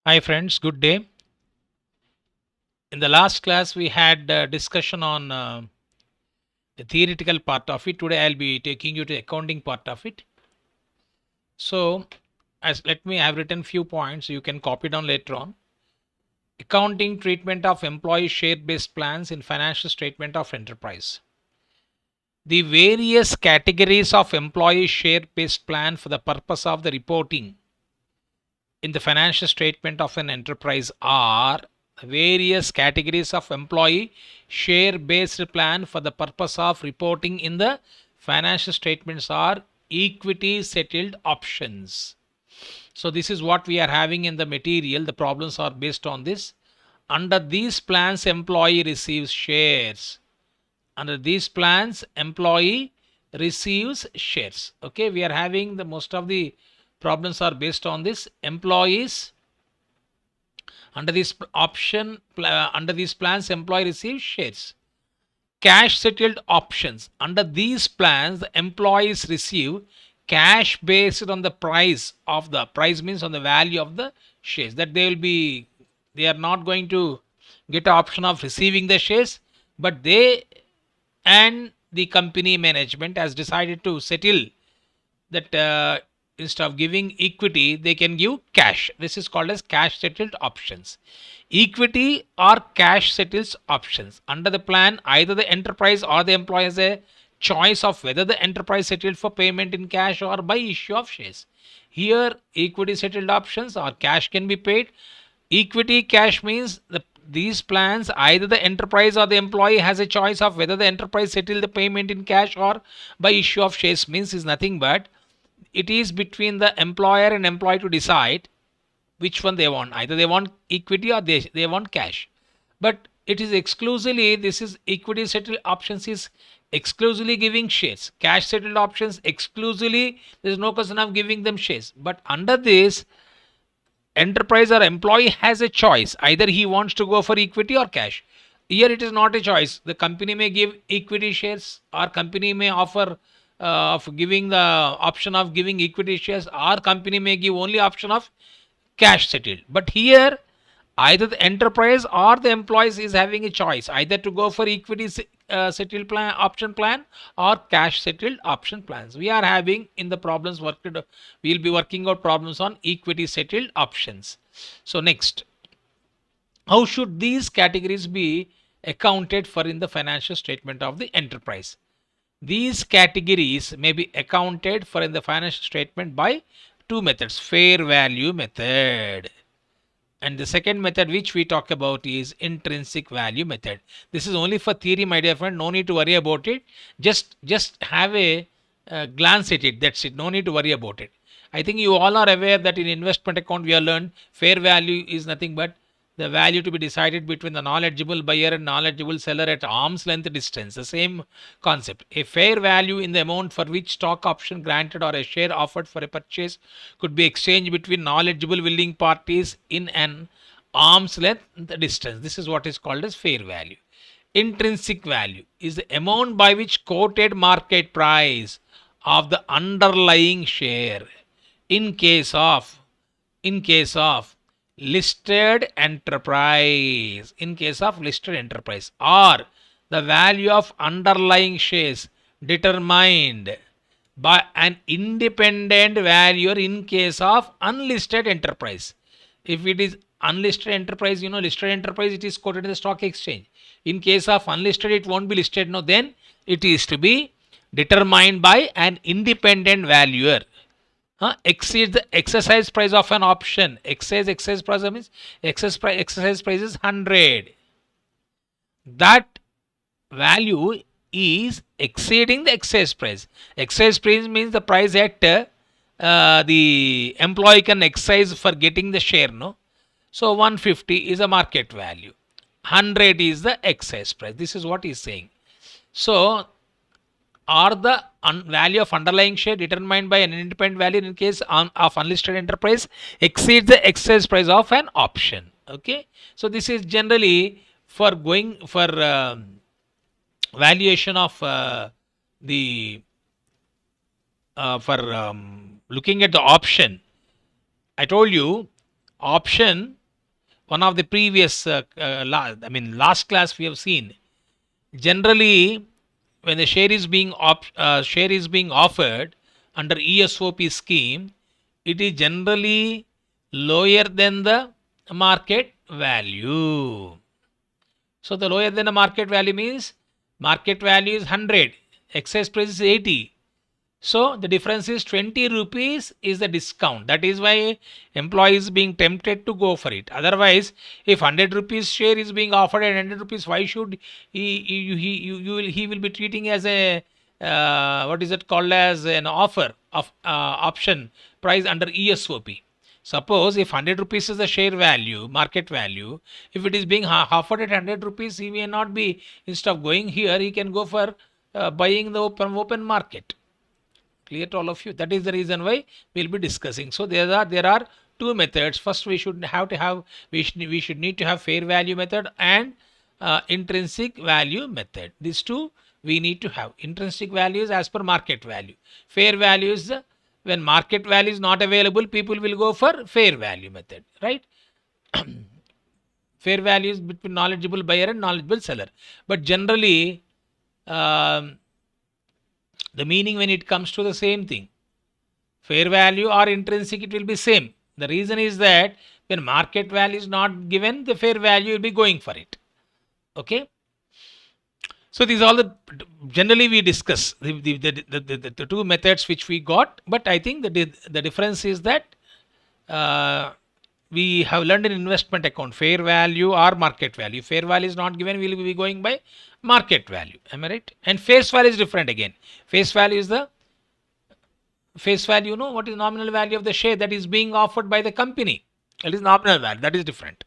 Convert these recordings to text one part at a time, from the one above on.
Hi friends, good day. In the last class we had discussion on the theoretical part of it. Today I'll be taking you to the accounting part of it. So as let me have written few points, you can copy down later on. Accounting treatment of employee share based plans in financial statement of enterprise. The various categories of employee share based plan for the purpose of the reporting in the financial statement of an enterprise are various categories of employee share based plan for the purpose of reporting in the financial statements are equity settled options. So this is what we are having in the material. The problems are based on this. Under these plans employee receives shares. Under these plans employee receives shares. Okay, we are having the most of the problems are based on this. Employees under this under these plans employee receives shares. Cash settled options. Under these plans the employees receive cash based on the price of the price means on the value of the shares that they are not going to get an option of receiving the shares, but they and the company management has decided to settle that instead of giving equity they can give cash. This is called as cash settled options. Equity or cash settles options. Under the plan either the enterprise or the employee has a choice of whether the enterprise settled for payment in cash or by issue of shares. Here equity settled options or cash can be paid. Equity cash means these plans either the enterprise or the employee has a choice of whether the enterprise settle the payment in cash or by issue of shares means is nothing but it is between the employer and employee to decide which one they want. Either they want equity or they want cash. But it is exclusively, this is equity settled options is exclusively giving shares. Cash settled options exclusively, there is no question of giving them shares. But under this, enterprise or employee has a choice. Either he wants to go for equity or cash. Here it is not a choice. The company may give equity shares or company may offer of giving the option of giving equity shares or company may give only option of cash settled. But here either the enterprise or the employees is having a choice either to go for equity settled plan option plan or cash settled option plans. We are having in the problems worked, we'll be working out problems on equity settled options. So next, how should these categories be accounted for in the financial statement of the enterprise? These categories may be accounted for in the financial statement by two methods: fair value method, and the second method which we talk about is intrinsic value method. This is only for theory, my dear friend. No need to worry about it. Just have a glance at it. That's it. No need to worry about it. I think you all are aware that in investment account we have learned fair value is nothing but the value to be decided between the knowledgeable buyer and knowledgeable seller at arm's length distance. The same concept. A fair value in the amount for which stock option granted or a share offered for a purchase could be exchanged between knowledgeable willing parties in an arm's length distance. This is what is called as fair value. Intrinsic value is the amount by which quoted market price of the underlying share in case of listed enterprise or the value of underlying shares determined by an independent valuer in case of unlisted enterprise. If it is unlisted enterprise, listed enterprise, it is quoted in the stock exchange. In case of unlisted, it won't be listed. No, then it is to be determined by an independent valuer. Exceeds the exercise price of an option. Exercise price means exercise price is 100. That value is exceeding the excess price. Excess price means the price at the employee can exercise for getting the share. No, so 150 is a market value. 100 is the excess price. This is what he's saying. So or the value of underlying share determined by an independent value in case of unlisted enterprise exceeds the excess price of an option. Okay, so this is generally for going for valuation of the for looking at the option. I told you option one of the previous, last class we have seen. Generally, when the share is being offered under ESOP scheme, it is generally lower than the market value. So the lower than the market value means market value is 100, excess price is 80. So the difference is 20 rupees is the discount. That is why employee is being tempted to go for it. Otherwise, if 100 rupees share is being offered at 100 rupees, why should he will be treating as a what is it called as an offer of option price under ESOP. Suppose if 100 rupees is the share value, market value, if it is being offered at 100 rupees, he may not be, instead of going here, he can go for buying the open market. Clear to all of you? That is the reason why we'll be discussing. So there are two methods. First, we should need to have fair value method and intrinsic value method. These two we need to have. Intrinsic value is as per market value. Fair value is when market value is not available, people will go for fair value method, right? Fair value is between knowledgeable buyer and knowledgeable seller. But generally, the meaning when it comes to the same thing, fair value or intrinsic, it will be same. The reason is that when market value is not given, the fair value will be going for it. Okay. So these are all the generally we discuss the two methods which we got, but I think the difference is that we have learned in investment account fair value or market value. Fair value is not given, we will be going by market value. Am I right? And face value is different again. Face value is the face value, what is nominal value of the share that is being offered by the company. It is nominal value, that is different.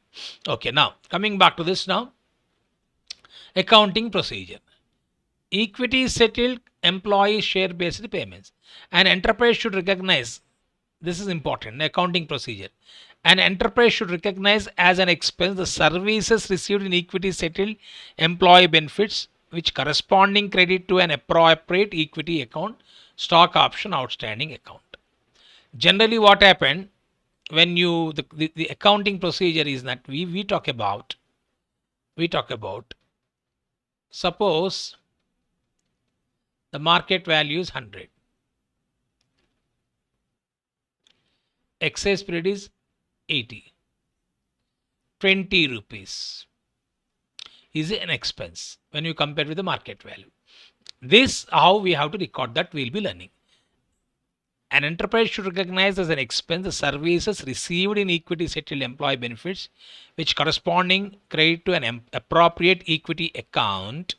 Okay, now coming back to this now. Accounting procedure. Equity settled employee share based payments. An enterprise should recognize, this is important, accounting procedure. An enterprise should recognize as an expense the services received in equity settled employee benefits which corresponding credit to an appropriate equity account, stock option outstanding account. Generally what happened when the accounting procedure is that we talk about suppose the market value is 100, excess period is 80, 20 rupees is an expense when you compare with the market value. This how we have to record, that we'll be learning. An enterprise should recognize as an expense the services received in equity settled employee benefits which corresponding credit to an appropriate equity account,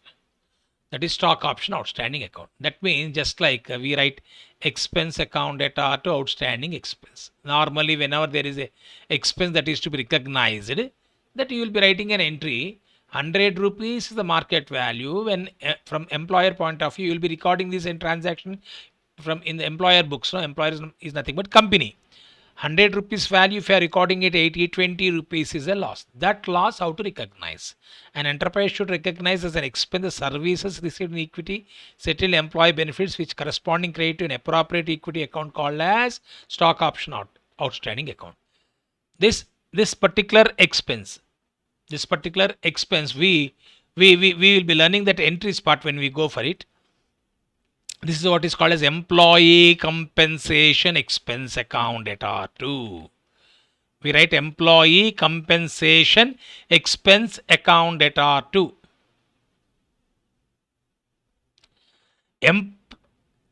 that is stock option outstanding account. That means just like we write expense account data to outstanding expense. Normally whenever there is a expense that is to be recognized, that you will be writing an entry 100 rupees is the market value. When from employer point of view, you will be recording this in transaction from in the employer books. No, employer is nothing but company. 100 rupees value, if you are recording it 80, 20 rupees is a loss. That loss how to recognize? An enterprise should recognize as an expense the services received in equity settled employee benefits which corresponding credit to an appropriate equity account called as stock option outstanding account. This particular expense, we will be learning that entries part when we go for it. This is what is called as employee compensation expense account at R2. We write employee compensation expense account at R2.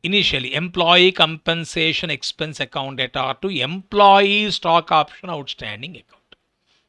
Initially, employee compensation expense account at R2, employee stock option outstanding account.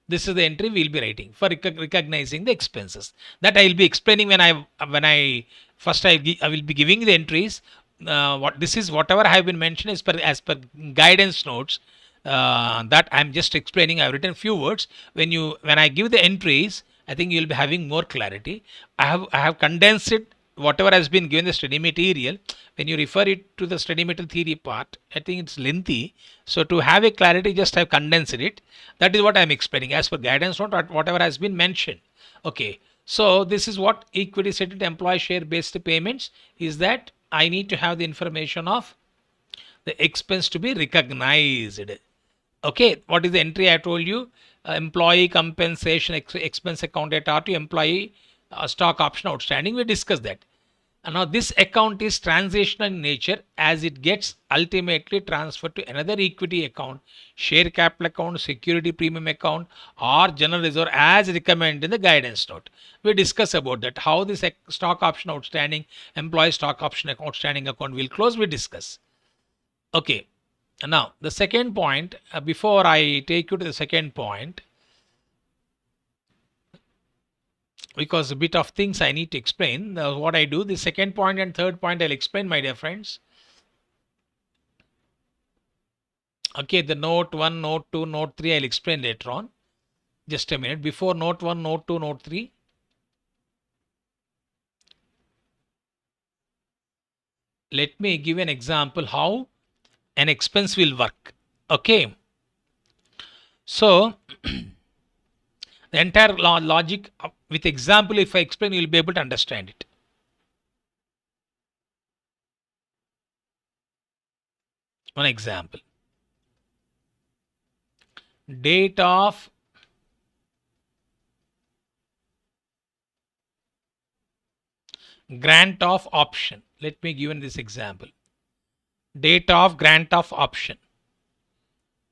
This is the entry we will be writing for recognizing the expenses. That I will be explaining when I first I will be giving the entries. What this is, whatever I have been mentioned as per guidance notes. That I am just explaining. I have written few words. When I give the entries, I think you will be having more clarity. I have condensed it. Whatever has been given the study material, when you refer it to the study material theory part, I think it's lengthy. So to have a clarity, just have condensed it. That is what I'm explaining as per guidance note, whatever has been mentioned. Okay. So this is what equity settled employee share based payments is, that I need to have the information of the expense to be recognized. Okay, what is the entry I told you? Employee compensation expense account at R to employee stock option outstanding. We discussed that. And now this account is transitional in nature as it gets ultimately transferred to another equity account, share capital account, security premium account, or general reserve as recommended in the guidance note. We discuss about that. How this stock option outstanding, employee stock option outstanding account will close. We discuss. Okay. Now the second point, before I take you to the second point, because a bit of things I need to explain. What I do, the second point and third point I'll explain, my dear friends. Okay, the note 1, note 2, note 3 I'll explain later on. Just a minute. Before note 1, note 2, note 3, let me give an example how an expense will work. Okay, so the entire logic with example, if I explain, you'll be able to understand it. One example. Date of grant of option. Let me give you this example. Date of grant of option.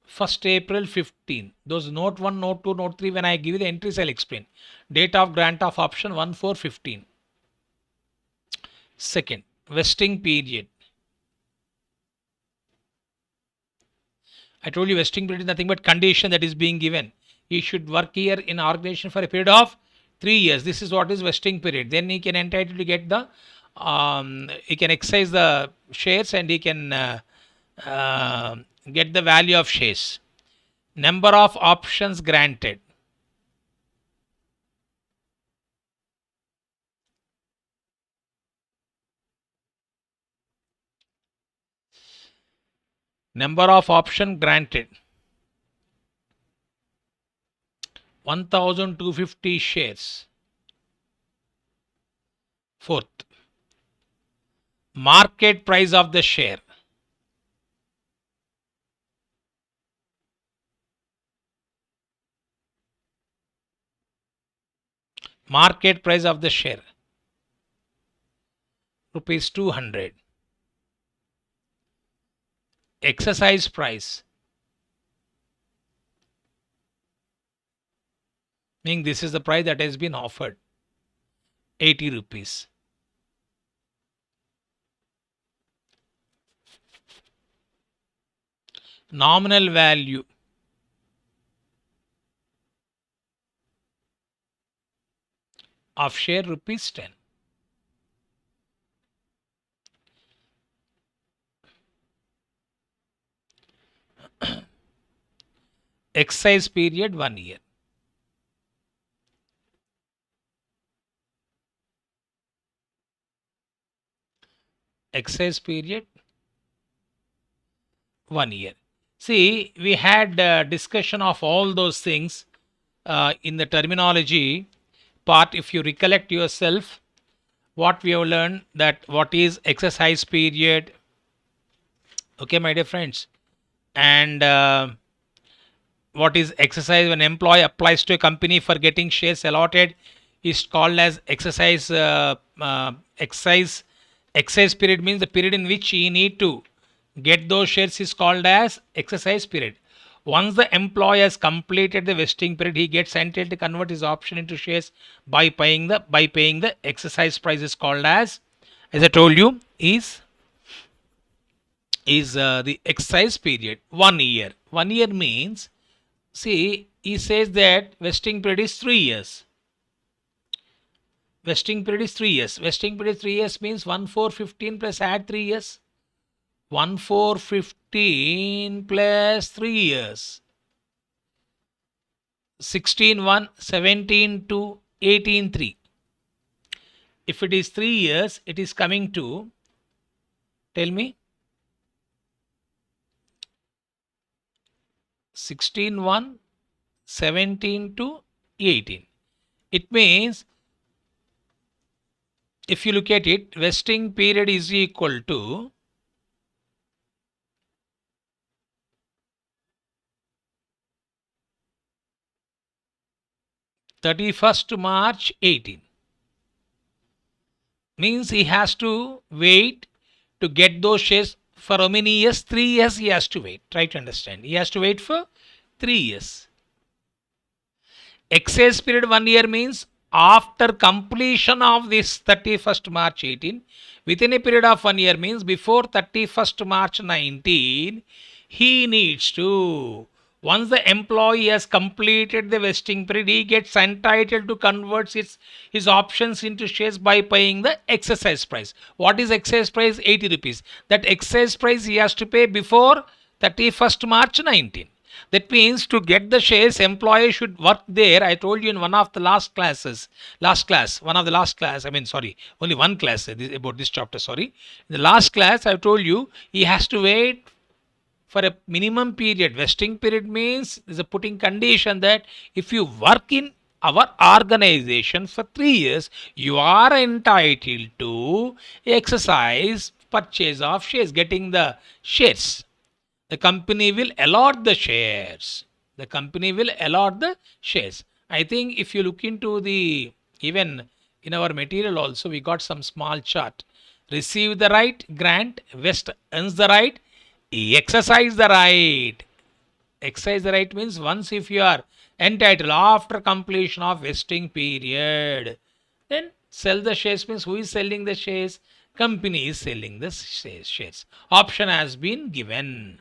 1st April 15. Those note 1, note 2, note 3, when I give you the entries, I'll explain. Date of grant of option 1/4/15. Second, vesting period. I told you vesting period is nothing but condition that is being given. He should work here in organization for a period of 3 years. This is what is vesting period. Then he can entitled to get the he can exercise the shares and he can get the value of shares. Number of options granted. Number of option granted. 1250 shares. Fourth, market price of the share. Market price of the share. Rupees 200. Exercise price. Meaning this is the price that has been offered. 80 rupees. Nominal value. Of share rupees 10. Exercise period 1 year. Exercise period 1 year. See, we had discussion of all those things in the terminology part. If you recollect yourself, what we have learned, that what is exercise period. Okay, my dear friends, and what is exercise when employee applies to a company for getting shares allotted is called as exercise. Exercise period means the period in which he need to get those shares is called as exercise period. Once the employee has completed the vesting period, he gets entitled to convert his option into shares by paying the exercise price is called as I told you, is the exercise period 1 year. 1 year means, see, he says that vesting period is 3 years. Vesting period is 3 years. Vesting period 3 years means 1/4/15 plus add 3 years. 1/4/15 plus 3 years. 16/1, 17/2, 18/3. If it is 3 years, it is coming to, tell me, 16/1, 17/2, 18. It means, if you look at it, vesting period is equal to 31st March 18. Means he has to wait to get those shares for how many years? 3 years he has to wait. Try to understand. He has to wait for 3 years. Excess period 1 year means after completion of this 31st March 18, within a period of 1 year means before 31st March 19, he needs to, once the employee has completed the vesting period, he gets entitled to convert his options into shares by paying the exercise price. What is exercise price? 80 rupees. That exercise price he has to pay before 31st March 19. That means to get the shares, employee should work there. I told you in one of the last class, only one class about this chapter, sorry. In the last class, I told you he has to wait for a minimum period. Vesting period means there's a putting condition that if you work in our organization for 3 years, you are entitled to exercise purchase of shares, getting the shares. The company will allot the shares. The company will allot the shares. I think if you look into the, even in our material also, we got some small chart. Receive the right, grant, vest earns the right, exercise the right. Exercise the right means once if you are entitled after completion of vesting period, then sell the shares means who is selling the shares? Company is selling the shares. Option has been given.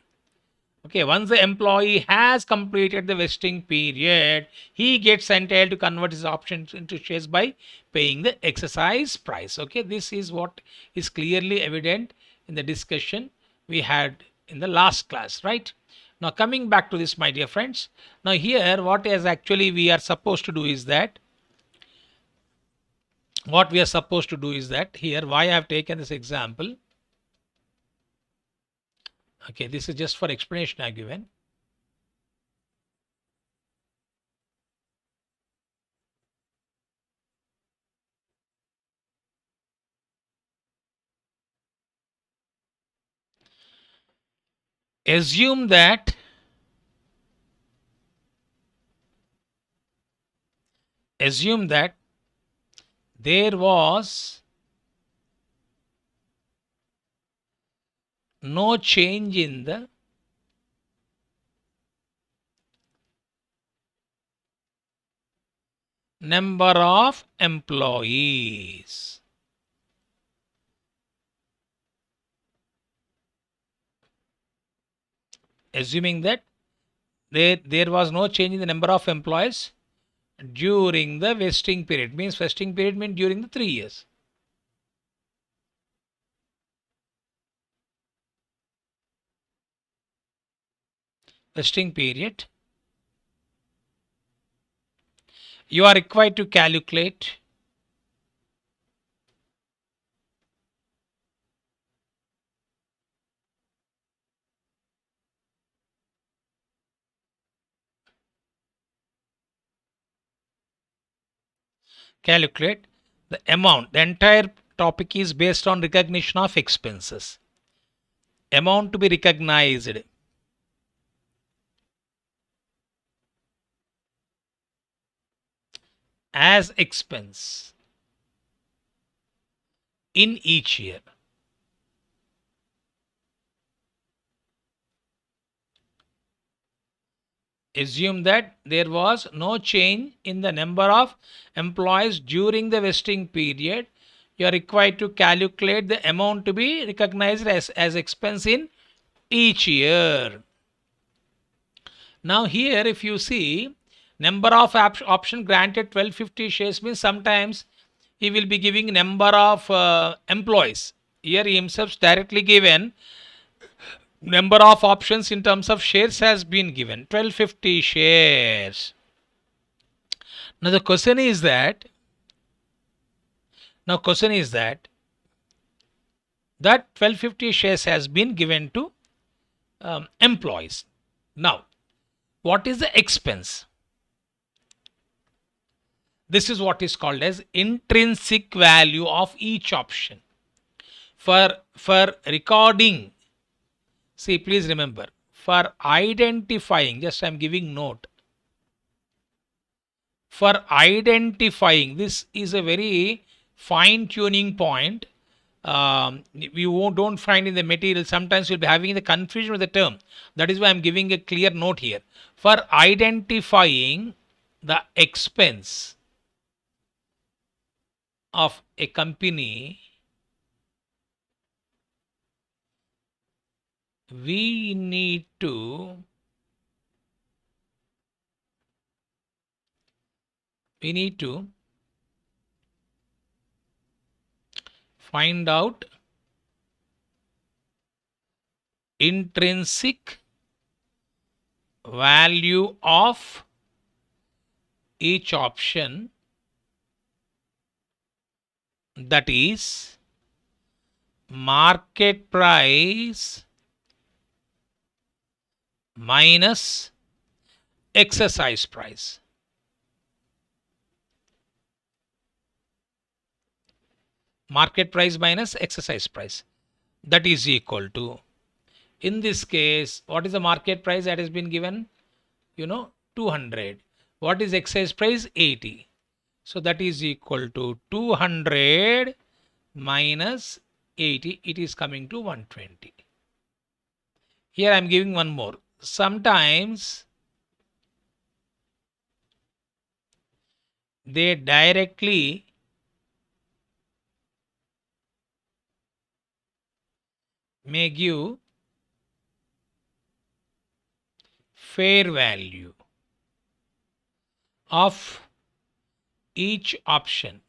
Okay, once the employee has completed the vesting period, he gets entitled to convert his options into shares by paying the exercise price. Okay, this is what is clearly evident in the discussion we had in the last class, right? Now, coming back to this, my dear friends, now here what is actually we are supposed to do is that, here, why I have taken this example. Okay, this is just for explanation I have given. Assume that there was no change in the number of employees. Assuming that there was no change in the number of employees during the vesting period. Means vesting period means during the 3 years. Vesting period. You are required to calculate the amount. The entire topic is based on recognition of expenses. Amount to be recognized as expense in each year. Assume that there was no change in the number of employees during the vesting period. You are required to calculate the amount to be recognized as expense in each year. Now here if you see number of option granted 1250 shares means sometimes he will be giving number of employees. Here he himself directly given number of options in terms of shares has been given 1250 shares. Now the question is that that 1250 shares has been given to employees. Now what is the expense? This is what is called as intrinsic value of each option. For recording, see, please remember, for identifying, just I am giving note, for identifying, this is a very fine tuning point. Don't find in the material. Sometimes you'll be having the confusion with the term. That is why I'm giving a clear note here. For identifying the expense of a company, we need to find out intrinsic value of each option, that is market price minus exercise price. Market price minus exercise price, that is equal to, in this case, what is the market price that has been given? 200. What is exercise price? 80. So that is equal to 200 minus 80. It is coming to 120. Here I am giving one more. Sometimes they directly may give fair value of each option.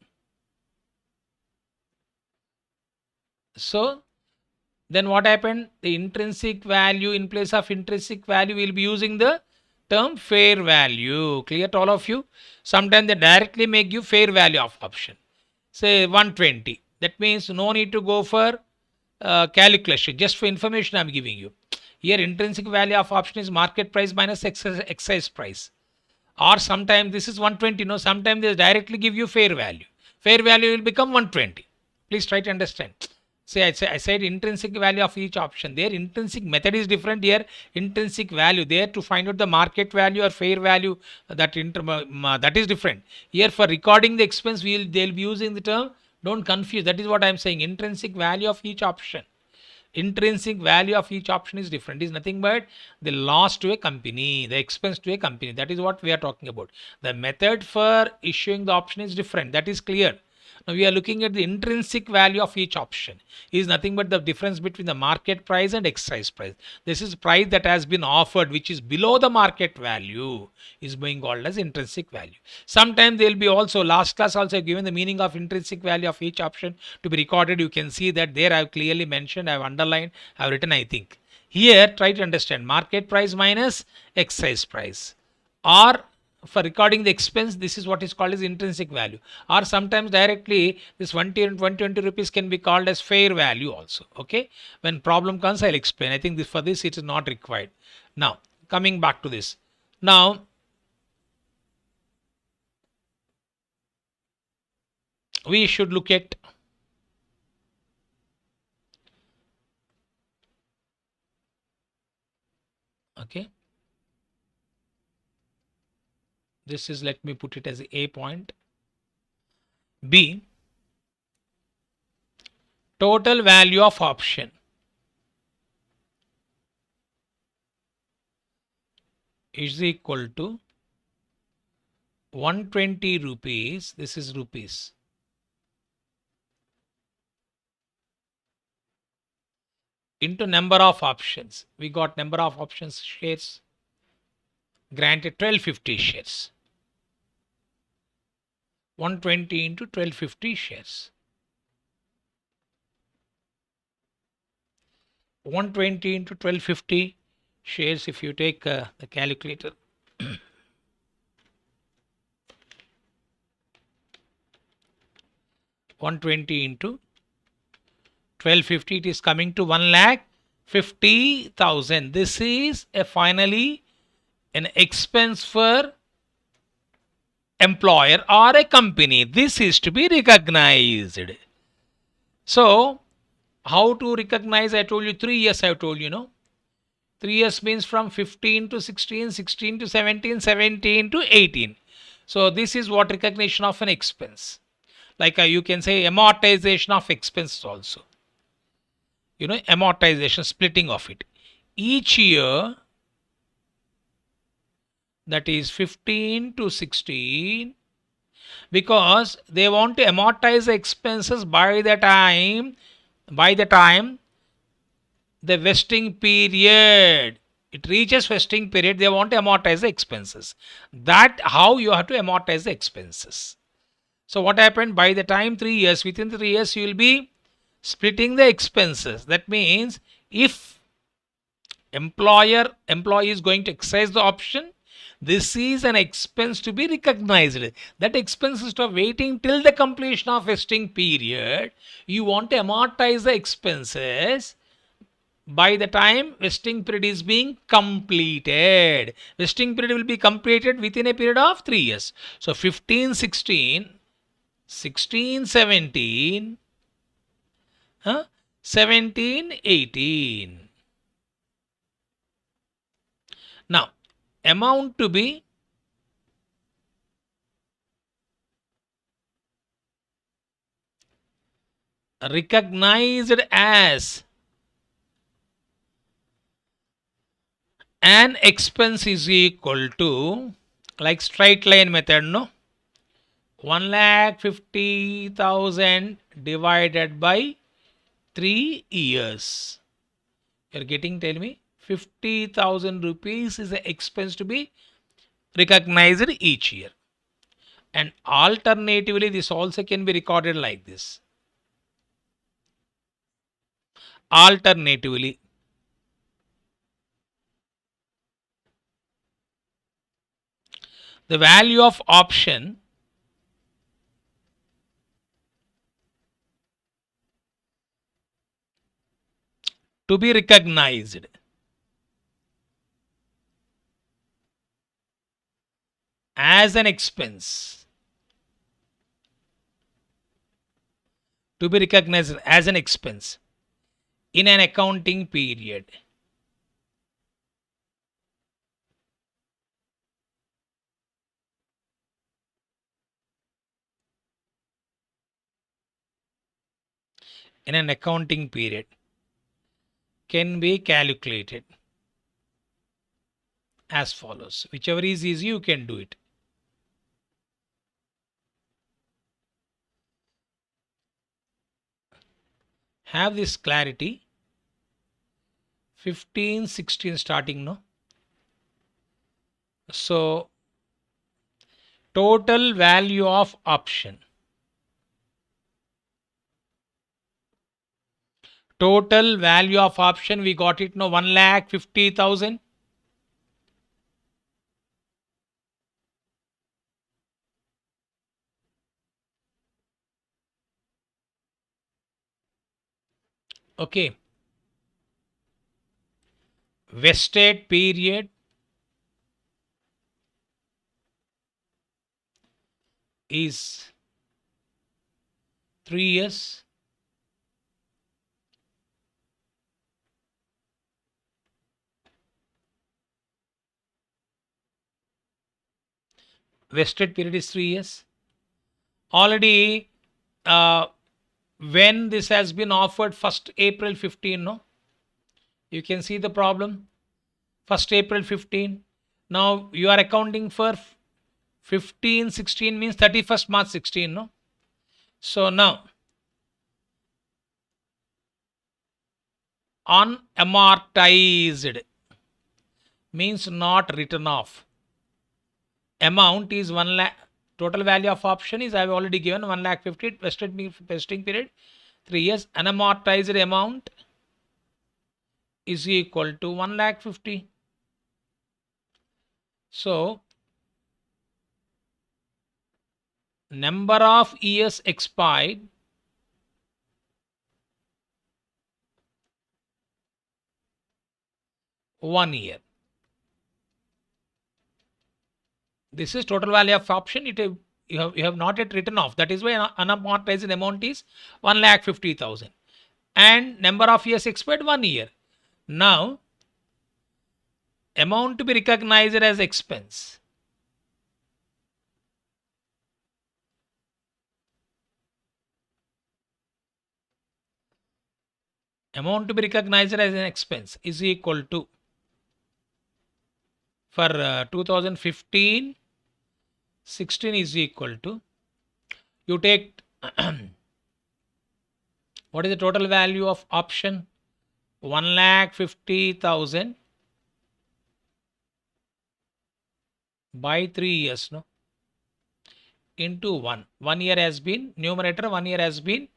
So then what happened? The intrinsic value, in place of intrinsic value, we'll be using the term fair value. Clear to all of you? Sometimes they directly make you fair value of option. Say 120. That means no need to go for calculation. Just for information I'm giving you. Here intrinsic value of option is market price minus exercise price. Or sometimes this is 120. No, sometimes they directly give you fair value. Fair value will become 120. Please try to understand. Say I said intrinsic value of each option. There intrinsic method is different. Here intrinsic value. There to find out the market value or fair value, that is different. Here for recording the expense, they'll be using the term. Don't confuse. That is what I am saying. Intrinsic value of each option. Intrinsic value of each option is different. It is nothing but the loss to a company, the expense to a company. That is what we are talking about. The method for issuing the option is different. That is clear. Now we are looking at the intrinsic value of each option. It is nothing but the difference between the market price and exercise price. This is price that has been offered, which is below the market value, is being called as intrinsic value. Sometimes there will be also, last class also given the meaning of intrinsic value of each option to be recorded. You can see that there I have clearly mentioned, I have underlined, I have written, I think. Here try to understand market price minus exercise price, or for recording the expense, this is what is called as intrinsic value. Or sometimes directly this 120 rupees can be called as fair value also. Okay, when problem comes I'll explain. I think for this it is not required. Now coming back to this, now we should look at okay, this is, let me put it as A point. B, total value of option is equal to 120 rupees. This is rupees into number of options. We got number of options shares granted 1250 shares. 120 into 1250 shares. 120 into 1250 shares, if you take the calculator, 120 into 1250, it is coming to 1,50,000. This is finally an expense for employer or a company. This is to be recognized. So how to recognize? I told you 3 years. I have told you, 3 years means from 15 to 16, 16 to 17, 17 to 18. So this is what recognition of an expense. Like you can say amortization of expenses also. Amortization, splitting of it. Each year, that is 15 to 16, because they want to amortize the expenses by the time the vesting period, it reaches vesting period, they want to amortize the expenses. That how you have to amortize the expenses. So what happened, by the time 3 years, within 3 years you will be splitting the expenses. That means if employee is going to exercise the option, this is an expense to be recognized. That expense is of waiting till the completion of vesting period. You want to amortize the expenses by the time vesting period is being completed. Vesting period will be completed within a period of 3 years. So 15 16, 16 17, 17 18. Now amount to be recognized as an expense is equal to, like straight line method, no, 1,50,000 divided by 3 years. You're getting, tell me, 50,000 rupees is the expense to be recognized each year. And alternatively, this also can be recorded like this. Alternatively, the value of option to be recognized as an expense, to be recognized as an expense in an accounting period. In an accounting period can be calculated as follows. Whichever is easy, you can do it. Have this clarity. 15 16 starting, no? So total value of option, we got it, no, 1,50,000. Okay, vested period is 3 years. Vested period is 3 years. Already, when this has been offered 1st April 15, no? You can see the problem. 1st April 15. Now you are accounting for 15 16 means 31st March 16, no? So now unamortized means not written off. Amount is 1 lakh. Total value of option is I have already given 1,50,000. Vesting period 3 years. Unamortized amount is equal to 1,50,000. So number of years expired, one year. This is total value of option. You have not yet written off. That is why unamortized amount is 1,50,000. And number of years expired, 1 year. Now amount to be recognized as expense amount to be recognized as an expense is equal to, for 2015 16 is equal to, you take what is the total value of option? 1,50,000 by 3 years, no, into 1 year has been numerator, 1 year has been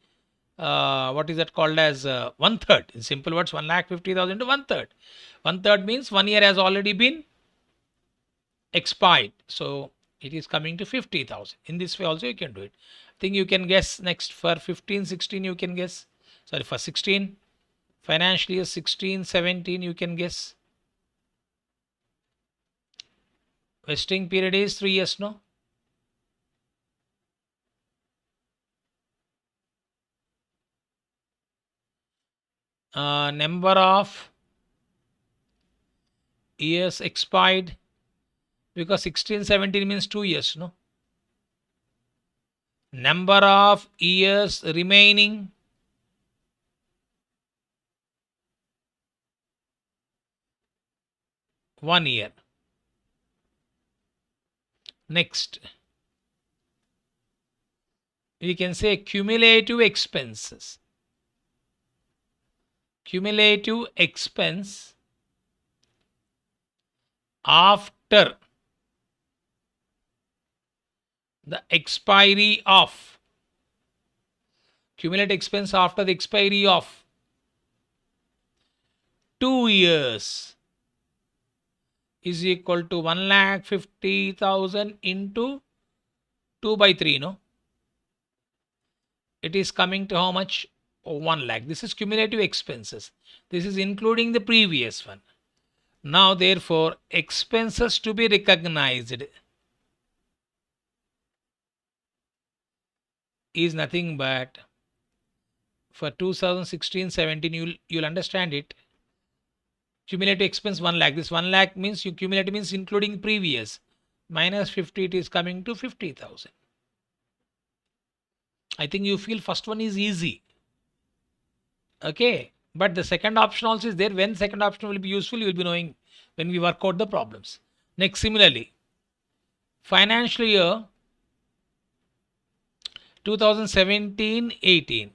what is that called as one third. In simple words, 1,50,000 to one third. One third means 1 year has already been expired, so it is coming to 50,000. In this way also you can do it. I think you can guess next for 15 16, you can guess, sorry, for 16 financial year 16 17, you can guess. Vesting period is 3 years, no? Number of years expired, because 16 17 means 2 years, no? Number of years remaining, one year. Next, we can say cumulative expenses. Cumulative expense after the expiry of, cumulative expense after the expiry of 2 years is equal to 1,50,000 into 2 by 3, no? It is coming to how much? 1 lakh. This is cumulative expenses. This is including the previous one. Now, therefore, expenses to be recognized is nothing but, for 2016-17, you'll understand it. Cumulative expense 1 lakh. This 1 lakh means, you cumulative means including previous, minus 50, it is coming to 50,000. I think you feel first one is easy. Okay, but the second option also is there. When second option will be useful, you will be knowing when we work out the problems. Next, similarly, financial year 2017-18.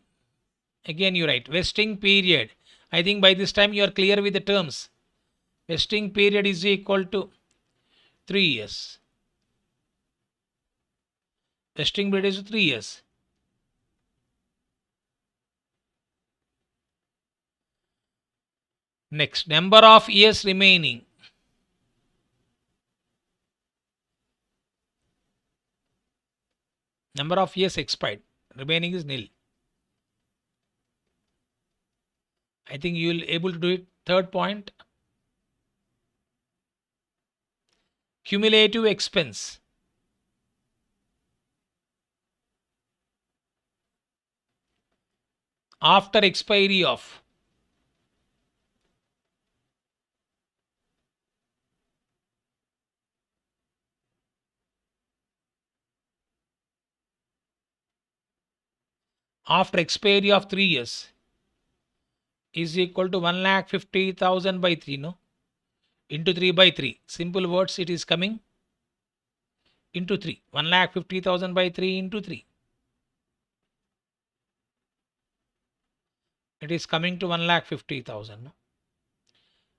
Again, you write vesting period. I think by this time you are clear with the terms. Vesting period is equal to 3 years. Vesting period is 3 years. Next, number of years remaining. Number of years expired. Remaining is nil. I think you will able to do it. Third point, cumulative expense after expiry of after expiry of 3 years is equal to 1,50,000 by 3, no? Into 3 by 3. Simple words, it is coming into 3. 1,50,000 by 3 into 3. It is coming to 1,50,000. No?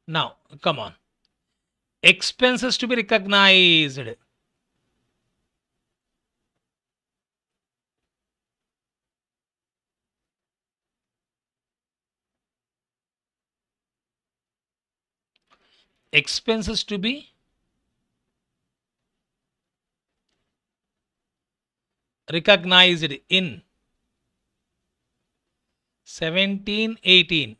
Now, come on. Expenses to be recognized. Expenses to be recognized in 17-18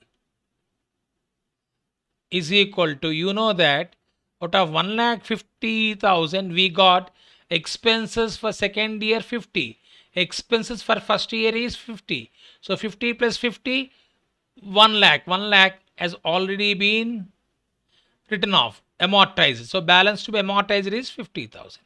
is equal to, you know that out of 1,50,000 we got expenses for second year 50, expenses for first year is 50. So 50 plus 50, 1 lakh. 1 lakh has already been written off, amortized. So balance to be amortized is 50,000.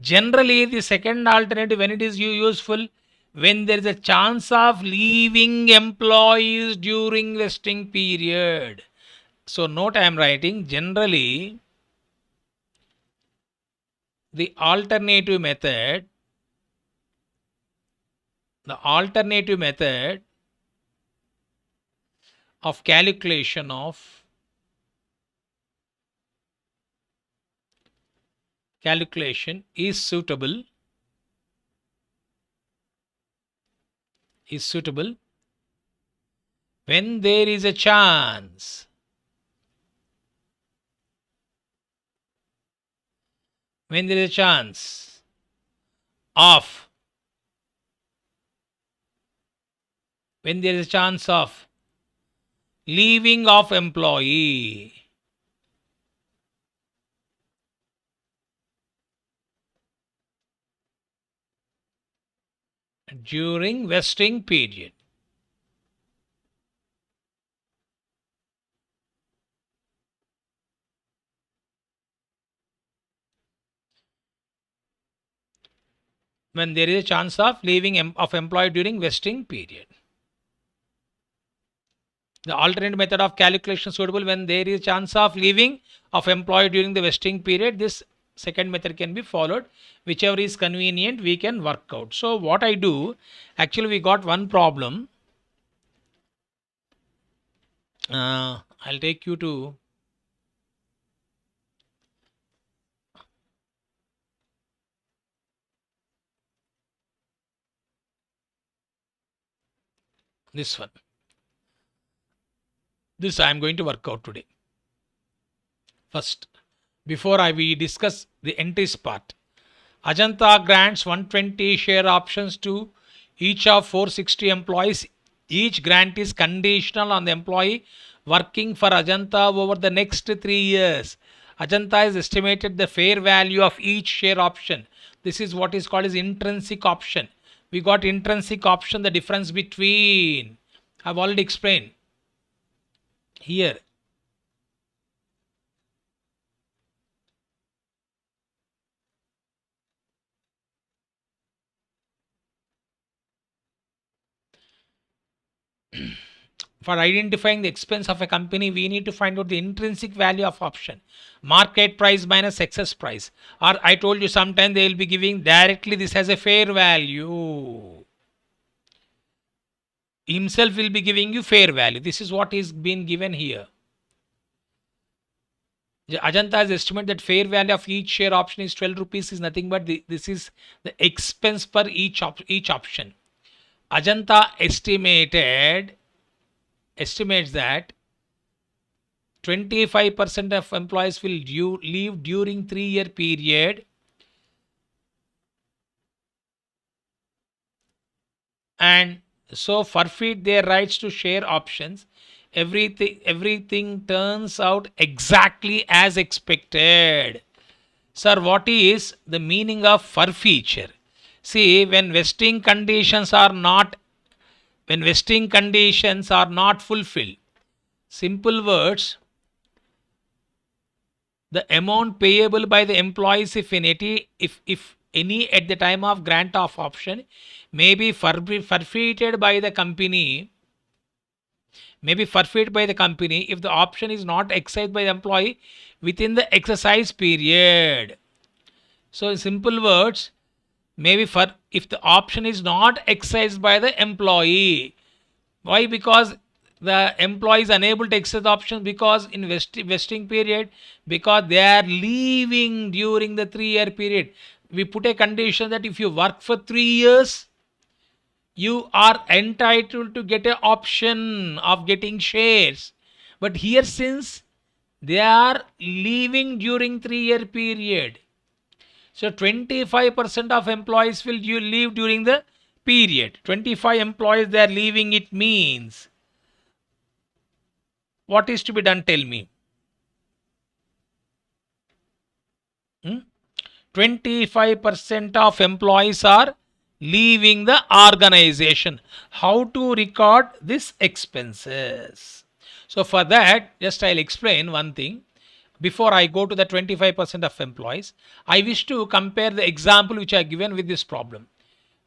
Generally, the second alternative, when it is useful, when there is a chance of leaving employees during vesting period. So note I am writing generally the alternative method of calculation is suitable when there is a chance of leaving of employee during vesting period. When there is a chance of leaving of employee during vesting period. The alternate method of calculation suitable when there is a chance of leaving of employee during the vesting period. This second method can be followed. Whichever is convenient, we can work out. So what I do, actually we got one problem. I'll take you to this one. This I am going to work out today. First, before we discuss the entries part, Ajanta grants 120 share options to each of 460 employees. Each grant is conditional on the employee working for Ajanta over the next 3 years. Ajanta has estimated the fair value of each share option. This is what is called as intrinsic option. We got intrinsic option, the difference between, I've already explained here. For identifying the expense of a company, we need to find out the intrinsic value of option. Market price minus excess price. Or I told you sometime they will be giving directly this as a fair value. Himself will be giving you fair value. This is what is being given here. Ajanta has estimated that fair value of each share option is 12 rupees is nothing but this is the expense per each option. Ajanta estimates that 25% of employees will leave during 3-year period and so forfeit their rights to share options. Everything turns out exactly as expected. Sir, what is the meaning of forfeiture? See, when vesting conditions are not fulfilled, simple words, the amount payable by the employees if any at the time of grant of option may be forfeited by the company if the option is not exercised by the employee within the exercise period. So in simple words, maybe if the option is not exercised by the employee. Why? Because the employee is unable to exercise the option because in vesting period, because they are leaving during the 3-year period. We put a condition that if you work for 3 years, you are entitled to get an option of getting shares. But here, since they are leaving during 3-year period, so 25% of employees will leave during the period. 25 employees they are leaving, it means what is to be done? Tell me. 25% of employees are leaving the organization. How to record this expenses? So for that, just I'll explain one thing. Before I go to the 25% of employees, I wish to compare the example which I given with this problem.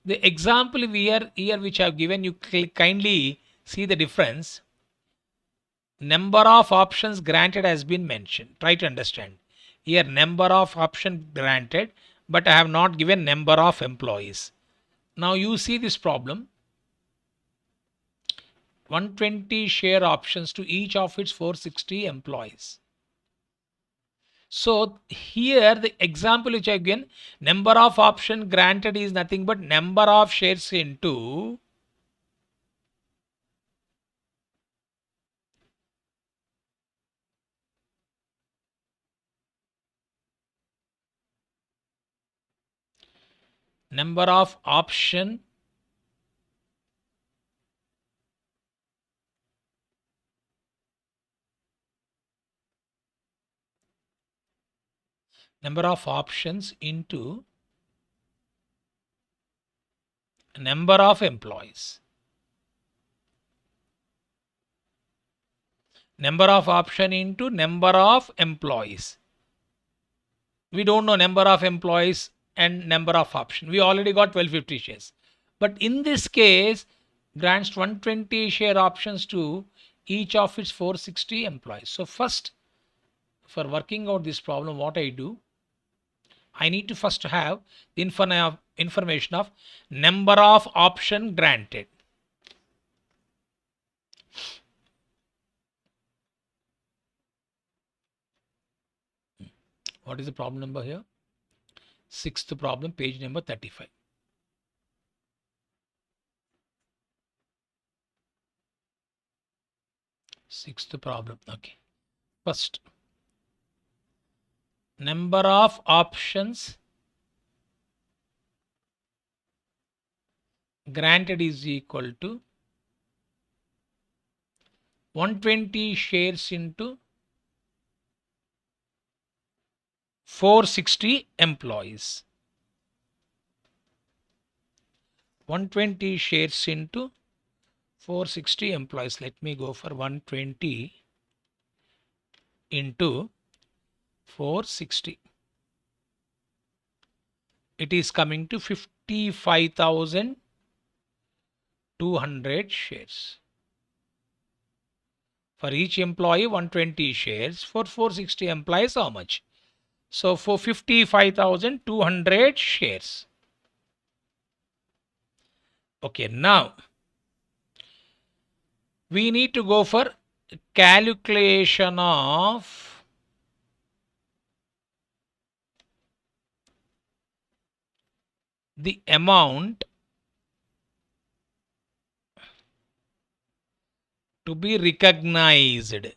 The example here which I have given you, kindly see the difference. Number of options granted has been mentioned. Try to understand. Here number of options granted, but I have not given number of employees. Now you see this problem. 120 share options to each of its 460 employees. So here the example which I given, number of option granted is nothing but number of shares into number of option number of options into number of employees. Number of option into number of employees. We don't know number of employees and number of option. We already got 1250 shares. But in this case, grants 120 share options to each of its 460 employees. So first, for working out this problem, what I do, I need to first have the information of number of option granted. What is the problem number here? Sixth problem, page number 35. Sixth problem. Okay. First, number of options granted is equal to 120 shares into 460 employees. 120 shares into 460 employees. Let me go for 120 into 460. It is coming to 55,200 shares. For each employee, 120 shares. For 460 employees, how much? So for 55,200 shares. Okay, now we need to go for calculation of the amount to be recognized.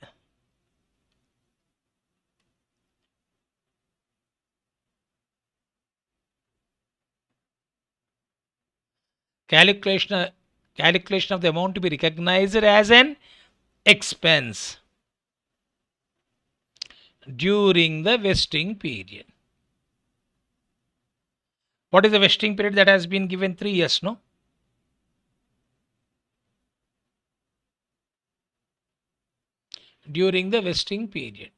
Calculation of the amount to be recognized as an expense during the vesting period. What is the vesting period that has been given? 3 years, no? During the vesting period.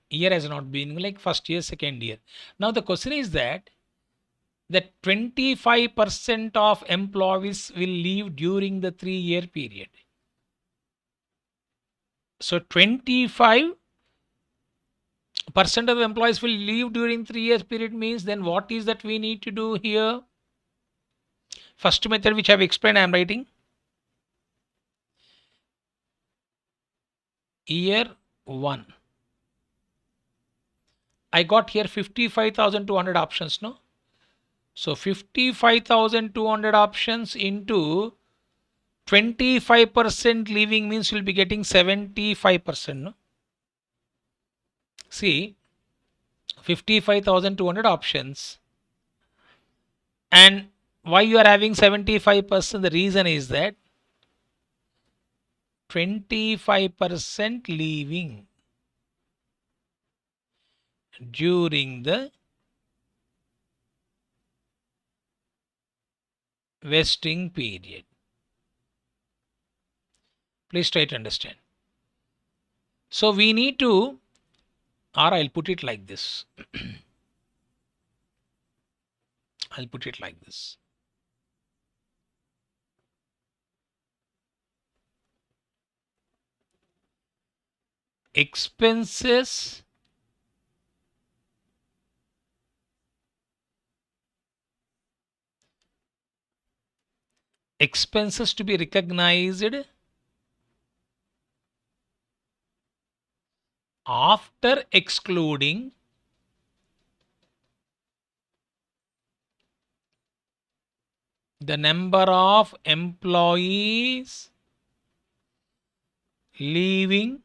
Year has not been like first year, second year. Now the question is that 25% of employees will leave during the 3-year period. So 25% of the employees will leave during 3 years period means then what is that we need to do here? First method which I have explained, I am writing. Year 1. I got here 55,200 options, no? So 55,200 options into 25% leaving means you'll be getting 75%, no? See, 55,200 options. And why you are having 75%? The reason is that 25% leaving during the vesting period. Please try to understand. So we need to, or I'll put it like this. I'll put it like this. Expenses to be recognized after excluding the number of employees leaving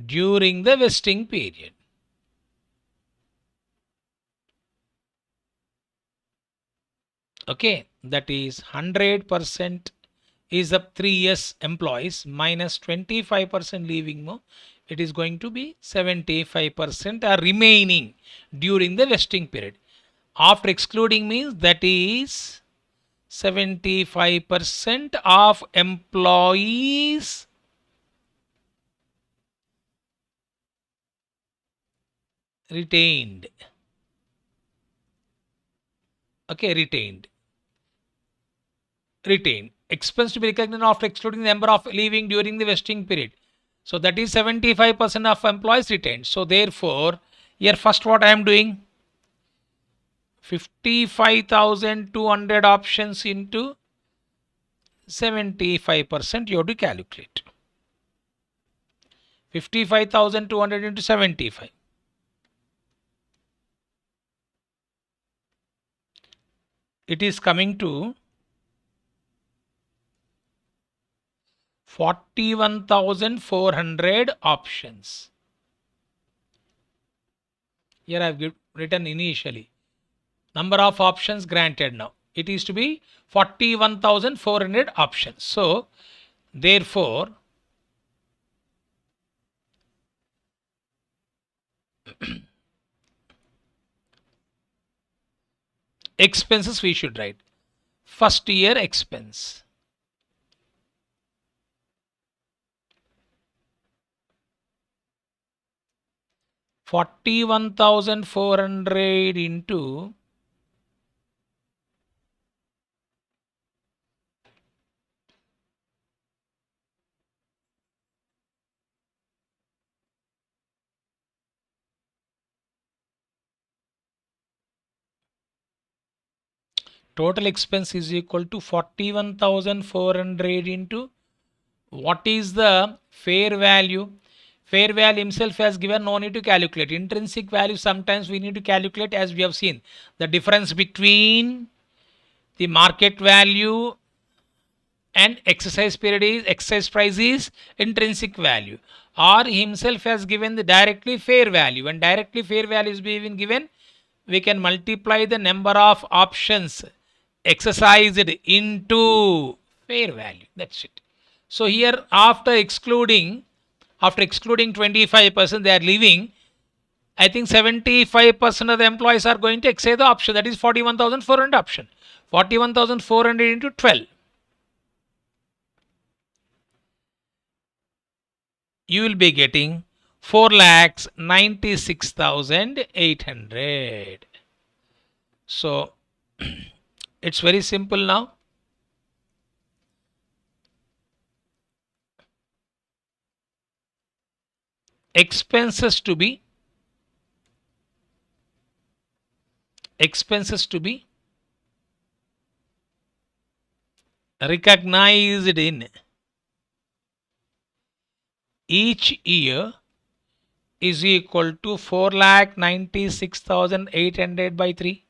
during the vesting period. Okay, that is 100% is the 3 years employees minus 25% leaving more. It is going to be 75% are remaining during the vesting period. After excluding means that is 75% of employees retained. Okay, retained. Expense to be recognized after excluding the number of leaving during the vesting period. So that is 75% of employees retained. So therefore, here first what I am doing, 55,200 options into 75% you have to calculate. 55,200 into 75. It is coming to 41,400 options. Here I have written initially. Number of options granted now. It is to be 41,400 options. So, therefore, expenses we should write. First year expense. $41,400 into total expense is equal to 41,400 into what is the fair value. Fair value himself has given, no need to calculate. Intrinsic value sometimes we need to calculate, as we have seen. The difference between the market value and exercise price is intrinsic value, or himself has given the directly fair value. When directly fair value is being given, we can multiply the number of options exercised into fair value. That's it. So here after excluding 25% they are leaving, I think 75% of the employees are going to exercise the option, that is 41,400 option. 41,400 into 12. You will be getting 4,96,800. So it's very simple now. Expenses to be recognized in each year is equal to 4,96,800 by 3.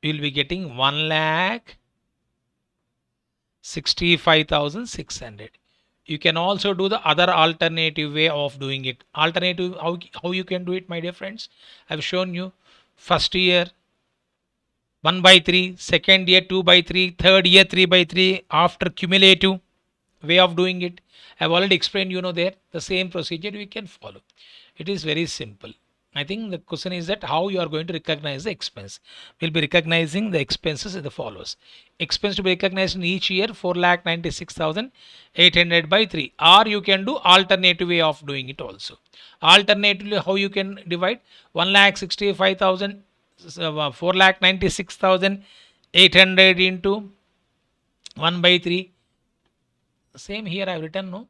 You will be getting 1,65,600. You can also do the other alternative way of doing it. Alternative, how you can do it, my dear friends, I've shown you. First year 1 by 3, second year 2 by 3, third year 3 by 3, after cumulative way of doing it. I've already explained, there the same procedure we can follow. It is very simple. I think the question is that how you are going to recognize the expense. We'll be recognizing the expenses as follows. Expense to be recognized in each year 4,96,800 by 3. Or you can do alternative way of doing it also. Alternatively, how you can divide 1,65,000, 4,96,800 into 1 by 3. Same here I have written, no?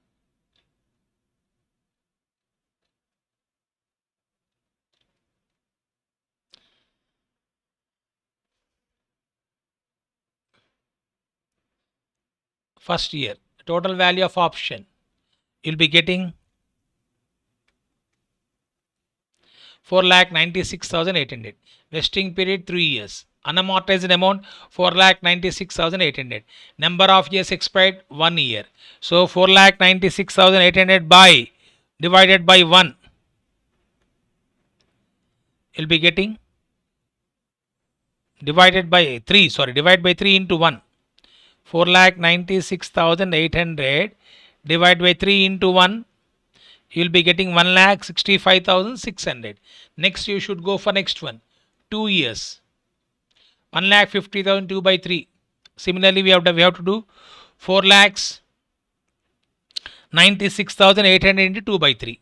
First year, total value of option. You'll be getting 4,96,800. Vesting period 3 years. Unamortized amount 4,96,800. Number of years expired 1 year. So 4,96,800 by divided by 1. You'll be getting divided by 3. Sorry, divide by 3 into 1. 4,96,800 divided by 3 into 1. You will be getting 1,65,600. Next, you should go for next one. 2 years. 1,50,000 2 by 3. Similarly, we have to do 4,96,800 into 2 by 3.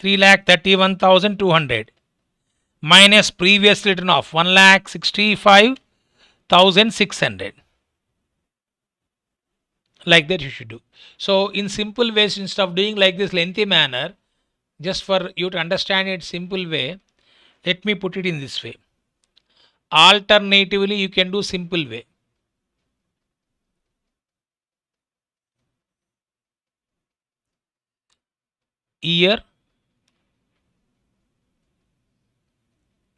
3,31,200 minus previous written off 1,65,600. Like that you should do. So in simple ways, instead of doing like this lengthy manner, just for you to understand it simple way, let me put it in this way. Alternatively, you can do simple way. Year.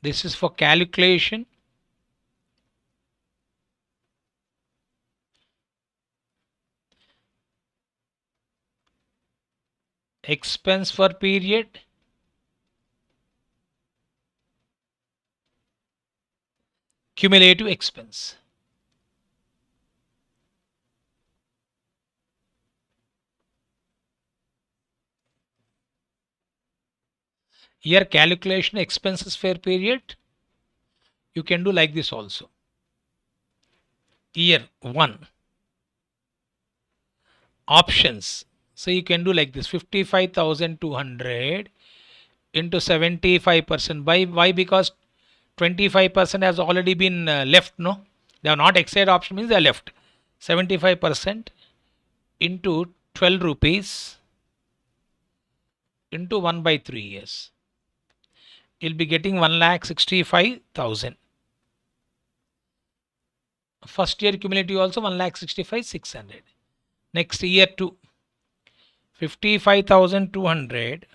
This is for calculation. Expense for period. Cumulative expense. Here calculation expenses for period. You can do like this also. Year 1. Options. So you can do like this 55,200 into 75%. Why? Because 25% has already been left, no? They have not exceeded option means they are left. 75% into 12 rupees into 1 by 3 years. You'll be getting 1,65,000. First year cumulative also 1,65,600. Next year 2. 55,200.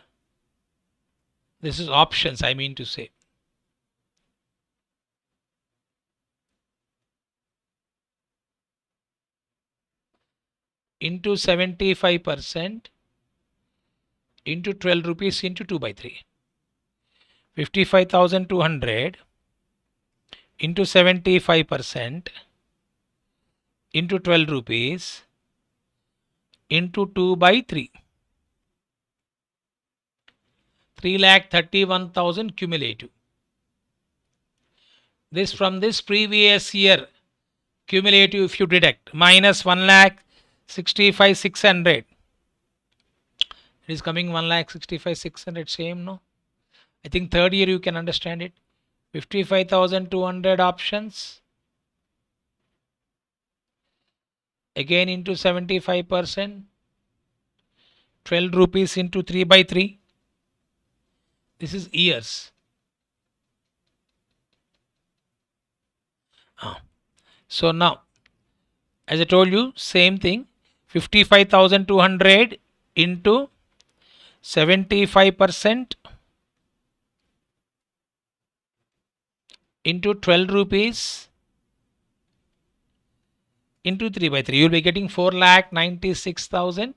This is options, I mean to say. Into 75% into 12 rupees into 2 by 3. 55,200 into 75% into 12 rupees into 2 by 3. 3,31,000 cumulative. This from this previous year cumulative, if you deduct minus 1,65,600, it is coming 1,65,600. Same, no? I think third year you can understand it. 55,200 options. Again into 75%. 12 rupees into 3 by 3. This is years. So now, as I told you, same thing. 55,200 into 75% into 12 rupees into 3 by 3. You will be getting 4,96,800.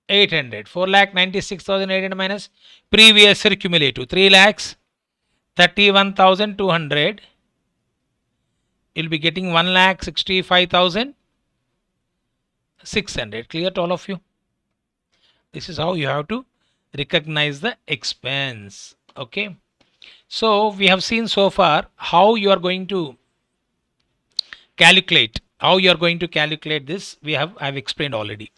4,96,800 minus previous year cumulative 3,31,200. You'll be getting 1,65,000 600. Clear to all of you? This is how you have to recognize the expense. Okay. So we have seen so far how you are going to calculate. How you are going to calculate this, I've explained already.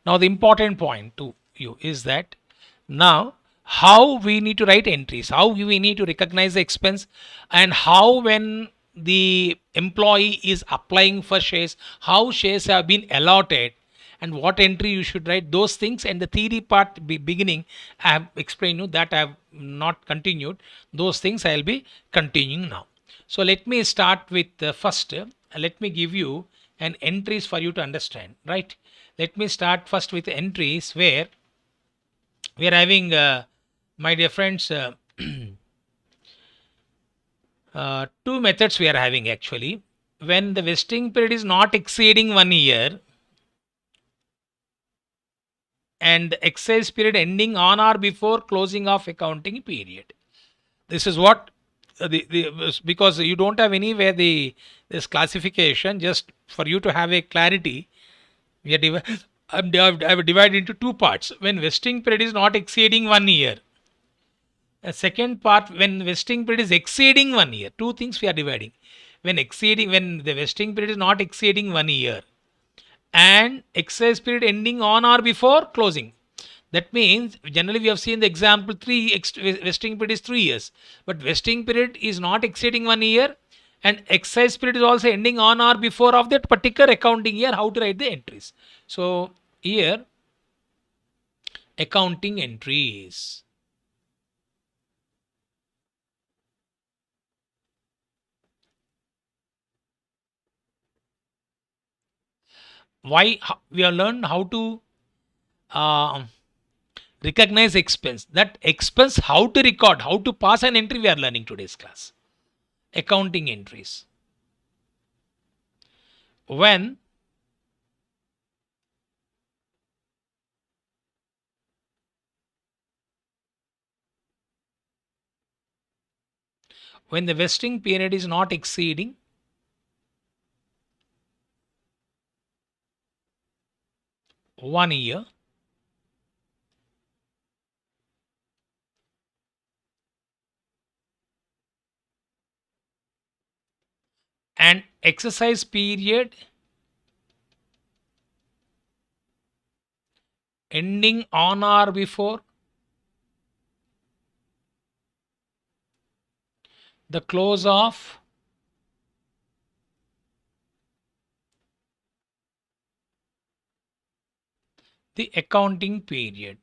Now the important point to you is that now how we need to write entries, how we need to recognize the expense, and how when the employee is applying for shares, how shares have been allotted, and what entry you should write, those things. And the theory part beginning I have explained you, that I have not continued. Those things I'll be continuing now. So let me start with first. Let me give you an entries for you to understand, right? Let me start first with entries where we are having, my dear friends, two methods we are having actually. When the vesting period is not exceeding 1 year and the exercise period ending on or before closing of accounting period. This is what because you don't have anywhere this classification, just for you to have a clarity. We are I've divided into two parts. When vesting period is not exceeding 1 year. A second part, when vesting period is exceeding 1 year. Two things we are dividing. When the vesting period is not exceeding 1 year and exercise period ending on or before closing. That means generally we have seen the example vesting period is 3 years, but vesting period is not exceeding 1 year and exercise period is also ending on or before of that particular accounting year. How to write the entries? So here, accounting entries. We have learned how to uh, recognize expense. That expense, how to record, how to pass an entry, we are learning today's class. Accounting entries. When when the vesting period is not exceeding 1 year and exercise period ending on or before the close of the accounting period.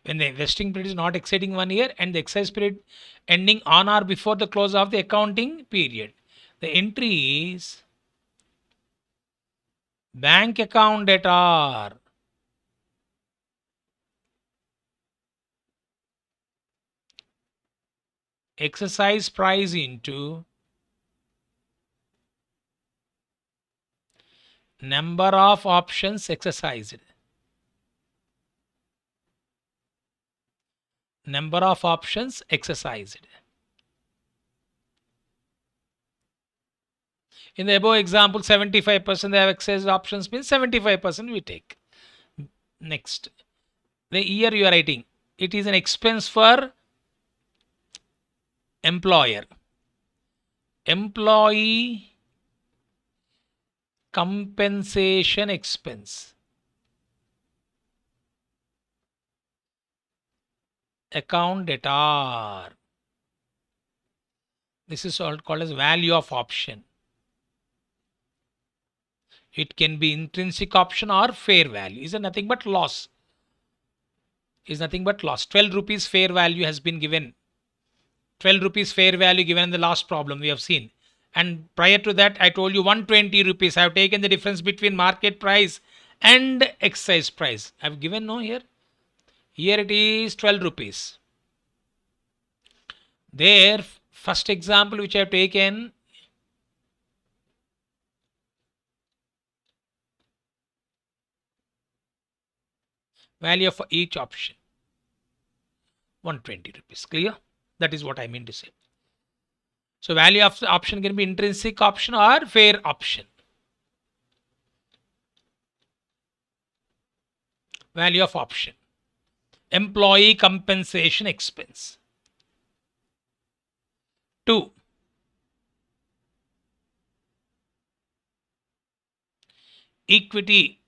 When the vesting period is not exceeding 1 year and the exercise period ending on or before the close of the accounting period. The entry is bank account debtor, exercise price into number of options exercised. Number of options exercised. In the above example, 75% they have exercised options means 75% we take. Next, the year you are writing, it is an expense for employer. Employee compensation expense. Account debtor. This is called as value of option. It can be intrinsic option or fair value. Is nothing but loss. Is nothing but loss. 12 rupees fair value has been given. 12 rupees fair value given in the last problem we have seen. And prior to that, I told you 120 rupees. I have taken the difference between market price and excise price. I have given no here. Here it is 12 rupees. There, first example which I have taken, value of each option 120 rupees. Clear? That is what I mean to say. So value of the option can be intrinsic option or fair option. Value of option. Employee compensation expense. 2. Equity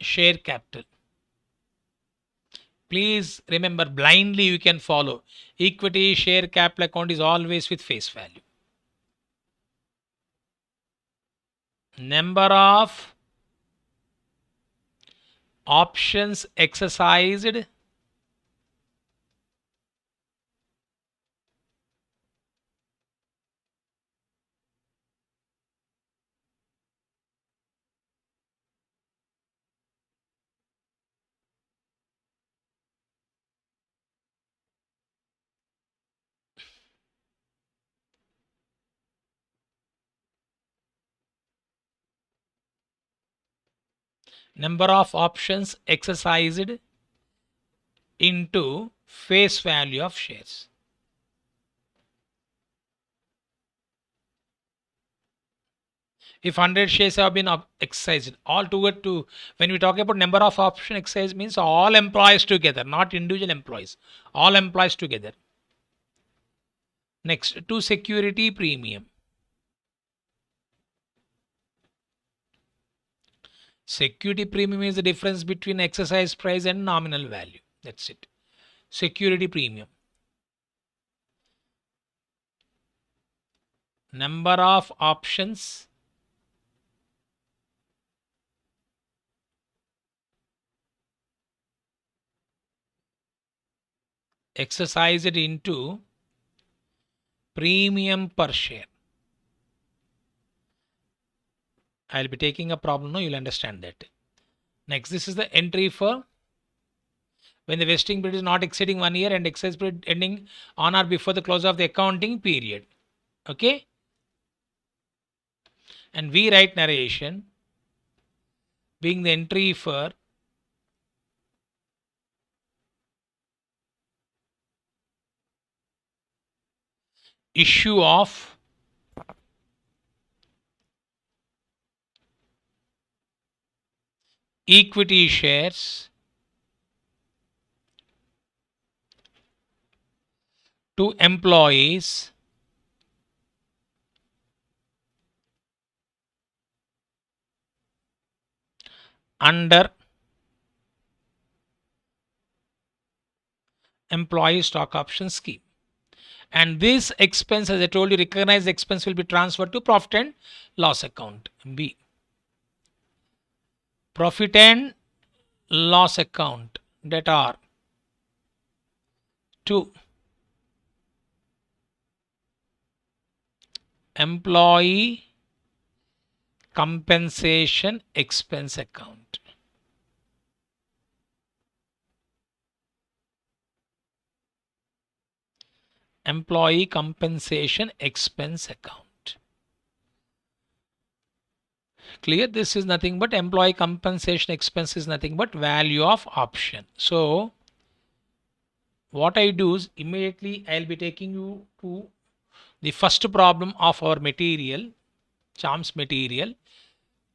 share capital. Please remember, blindly you can follow. Equity share capital account is always with face value. Number of options exercised number of options exercised into face value of shares. If 100 shares have been exercised all together, to when we talk about number of option exercise means all employees together, not individual employees, all employees together. Next, to security premium. Security premium is the difference between exercise price and nominal value. That's it. Security premium. Number of options exercised into premium per share. I'll be taking a problem now, you'll understand that. Next, this is the entry for when the vesting period is not exceeding 1 year and exercise period ending on or before the close of the accounting period. Okay? And we write narration being the entry for issue of equity shares to employees under employee stock option scheme. And this expense, as I told you, recognized expense will be transferred to profit and loss account. B. Profit and loss account that are 2. Employee compensation expense account. Employee compensation expense account. Clear? This is nothing but employee compensation expense is nothing but value of option. So what I do is immediately I'll be taking you to the first problem of our material, charms material,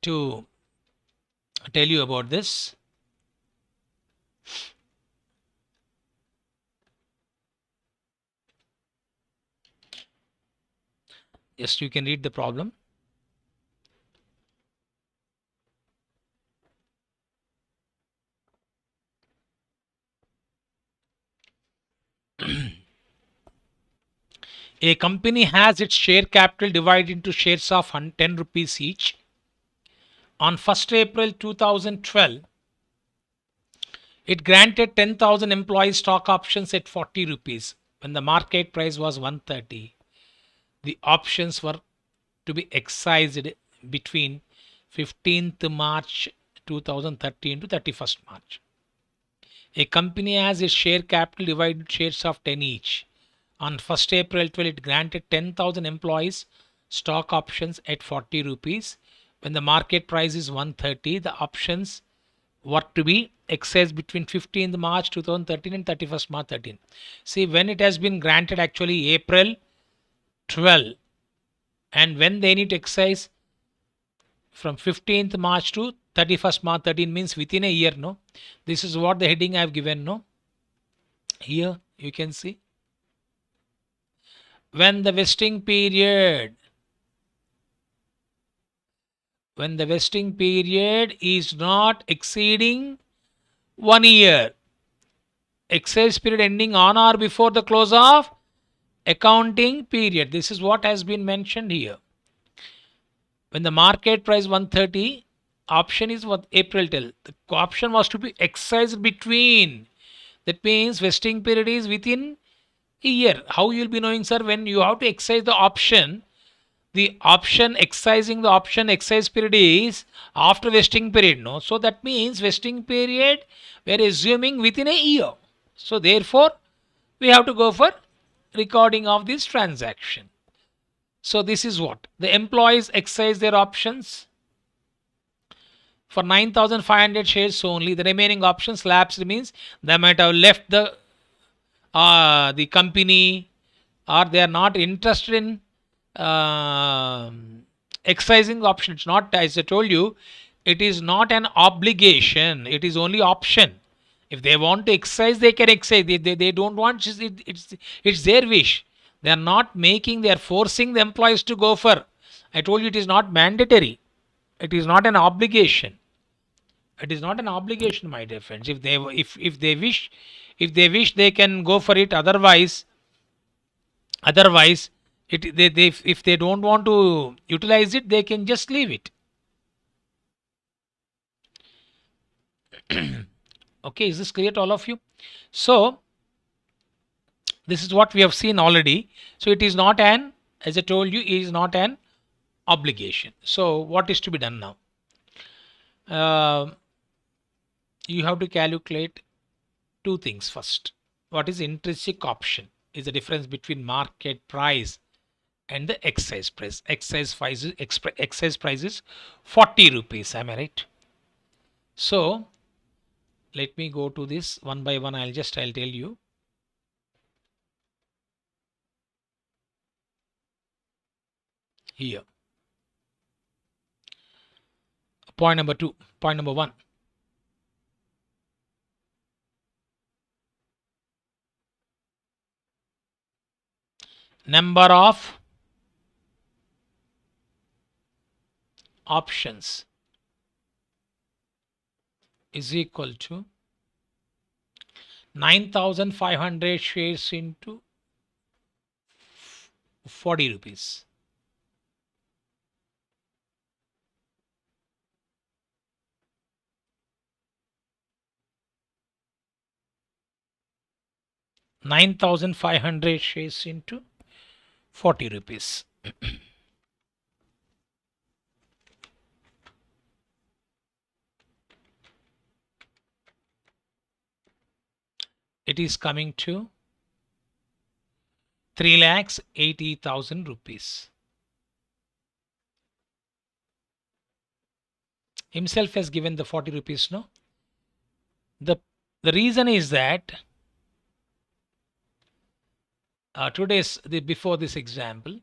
to tell you about this. Yes, you can read the problem. A company has its share capital divided into shares of 10 rupees each. On 1st April 2012, it granted 10,000 employees stock options at 40 rupees when the market price was 130. The options were to be exercised between 15th March 2013 to 31st March. A company has its share capital divided shares of 10 each. On 1st April 12, it granted 10,000 employees stock options at 40 rupees. When the market price is 130, the options were to be exercised between 15th March 2013 and 31st March 13. See, when it has been granted, actually April 12. And when they need to exercise, from 15th March to 31st March, 13 means within a year, no? This is what the heading I have given, no? Here you can see. When the vesting period is not exceeding 1 year, exercise period ending on or before the close of accounting period. This is what has been mentioned here. When the market price 130, option is what April till. The option was to be exercised between. That means vesting period is within a year. How you'll be knowing, sir? When you have to exercise the option exercising the option exercise period is after vesting period, no? So that means vesting period we are assuming within a year. So therefore, we have to go for recording of this transaction. So this is what the employees exercise their options for 9,500 shares only. The remaining options lapsed means they might have left the company, or they are not interested in exercising the option. It's not, as I told you, it is not an obligation. It is only option. If they want to exercise, they can exercise. They don't want, it's their wish. They are not making, they are forcing the employees to go for. I told you it is not mandatory. It is not an obligation. It is not an obligation, my dear friends. If they wish, they can go for it. Otherwise, if they don't want to utilize it, they can just leave it. Okay, is this clear to all of you? So this is what we have seen already. So it is not an, as I told you, it is not an obligation. So what is to be done now? You have to calculate two things first. What is intrinsic option? Is the difference between market price and the excise price. Excise price is 40 rupees. Am I right? So let me go to this one by one. I'll tell you. Here. Point number 2. Point number 1. Number of options is equal to 9,500 shares into 40 rupees. $9,500 shares into 40 rupees. It is coming to 3,80,000 rupees. Himself has given the 40 rupees, no? The reason is that before this example,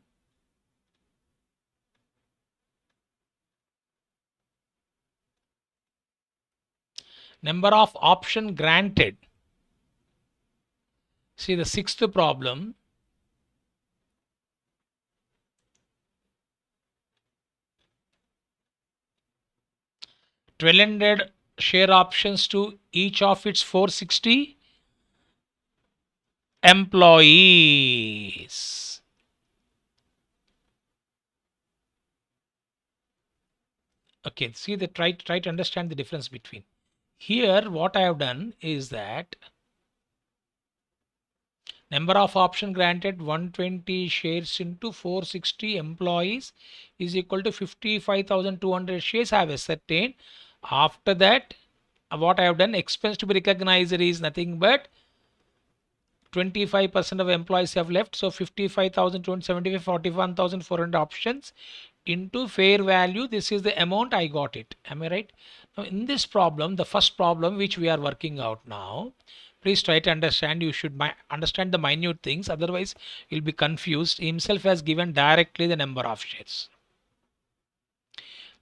number of option granted. See the sixth problem. $1,200 share options to each of its 460 employees. Okay, see try to understand the difference between. Here what I have done is that number of option granted 120 shares into 460 employees is equal to 55,200 shares I have ascertained. After that, what I have done, expense to be recognized is nothing but 25% of employees have left. So 55,275, 41,400 options into fair value. This is the amount I got it. Am I right? Now in this problem, the first problem which we are working out now, please try to understand. You should understand the minute things, otherwise you'll be confused. He himself has given directly the number of shares.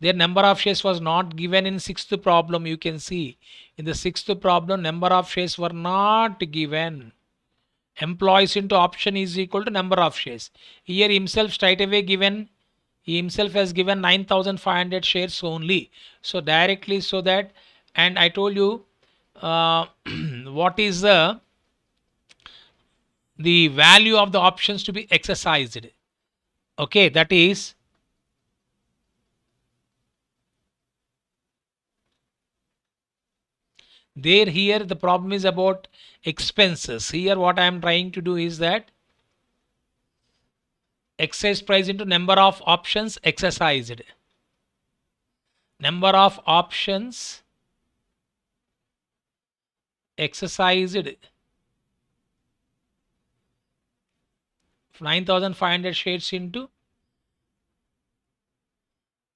Their number of shares was not given in sixth problem. You can see in the sixth problem, number of shares were not given. Employees into option is equal to number of shares. Here himself straight away given, he himself has given 9,500 shares only. So directly, so that, and I told you what is the value of the options to be exercised. Okay, that is there. Here the problem is about expenses. Here what I am trying to do is that exercise price into number of options exercised. Number of options exercised, 9,500 shares into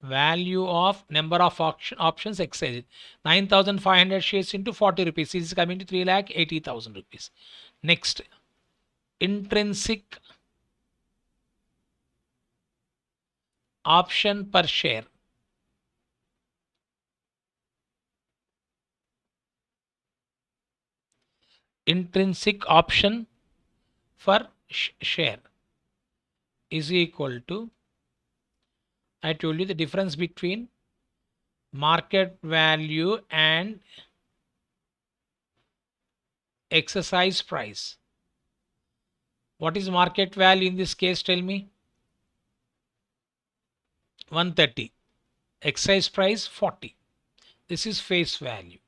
value of number of options exercised. 9,500 shares into 40 rupees. This is coming to 3,80,000 rupees. Next, intrinsic option per share. Intrinsic option per share is equal to, I told you the difference between market value and exercise price. What is market value in this case? Tell me. 130. Exercise price 40. This is face value.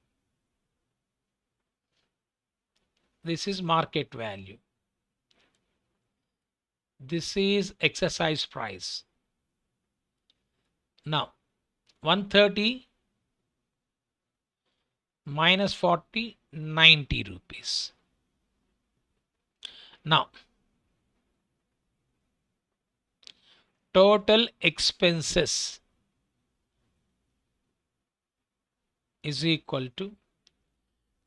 This is market value. This is exercise price. Now 130 minus 40, 90 rupees. Now total expenses is equal to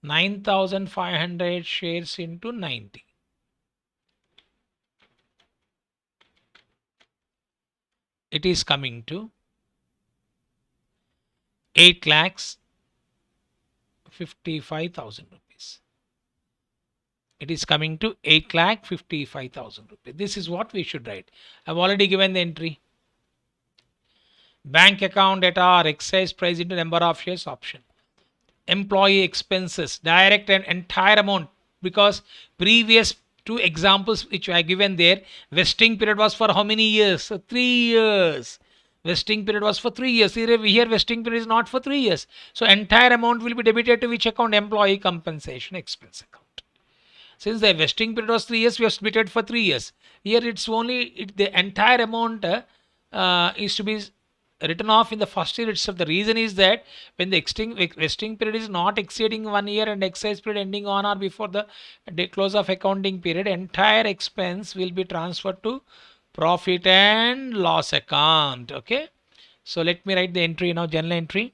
9,500 shares into 90. It is coming to 8,55,000 rupees. It is coming to 8,55,000 rupees. This is what we should write. I've already given the entry. Bank account at our exercise price into number of shares option. Employee expenses, direct and entire amount, because previous two examples which I given there, vesting period was for how many years? 3 years. Vesting period was for 3 years. Here vesting period is not for 3 years. So entire amount will be debited to which account? Employee compensation expense account. Since the vesting period was 3 years, we have split it for 3 years. Here it's only the entire amount is to be written off in the first year itself. The reason is that when the vesting period is not exceeding 1 year and exercise period ending on or before the close of accounting period, entire expense will be transferred to profit and loss account. Okay, so let me write the entry now. Journal entry.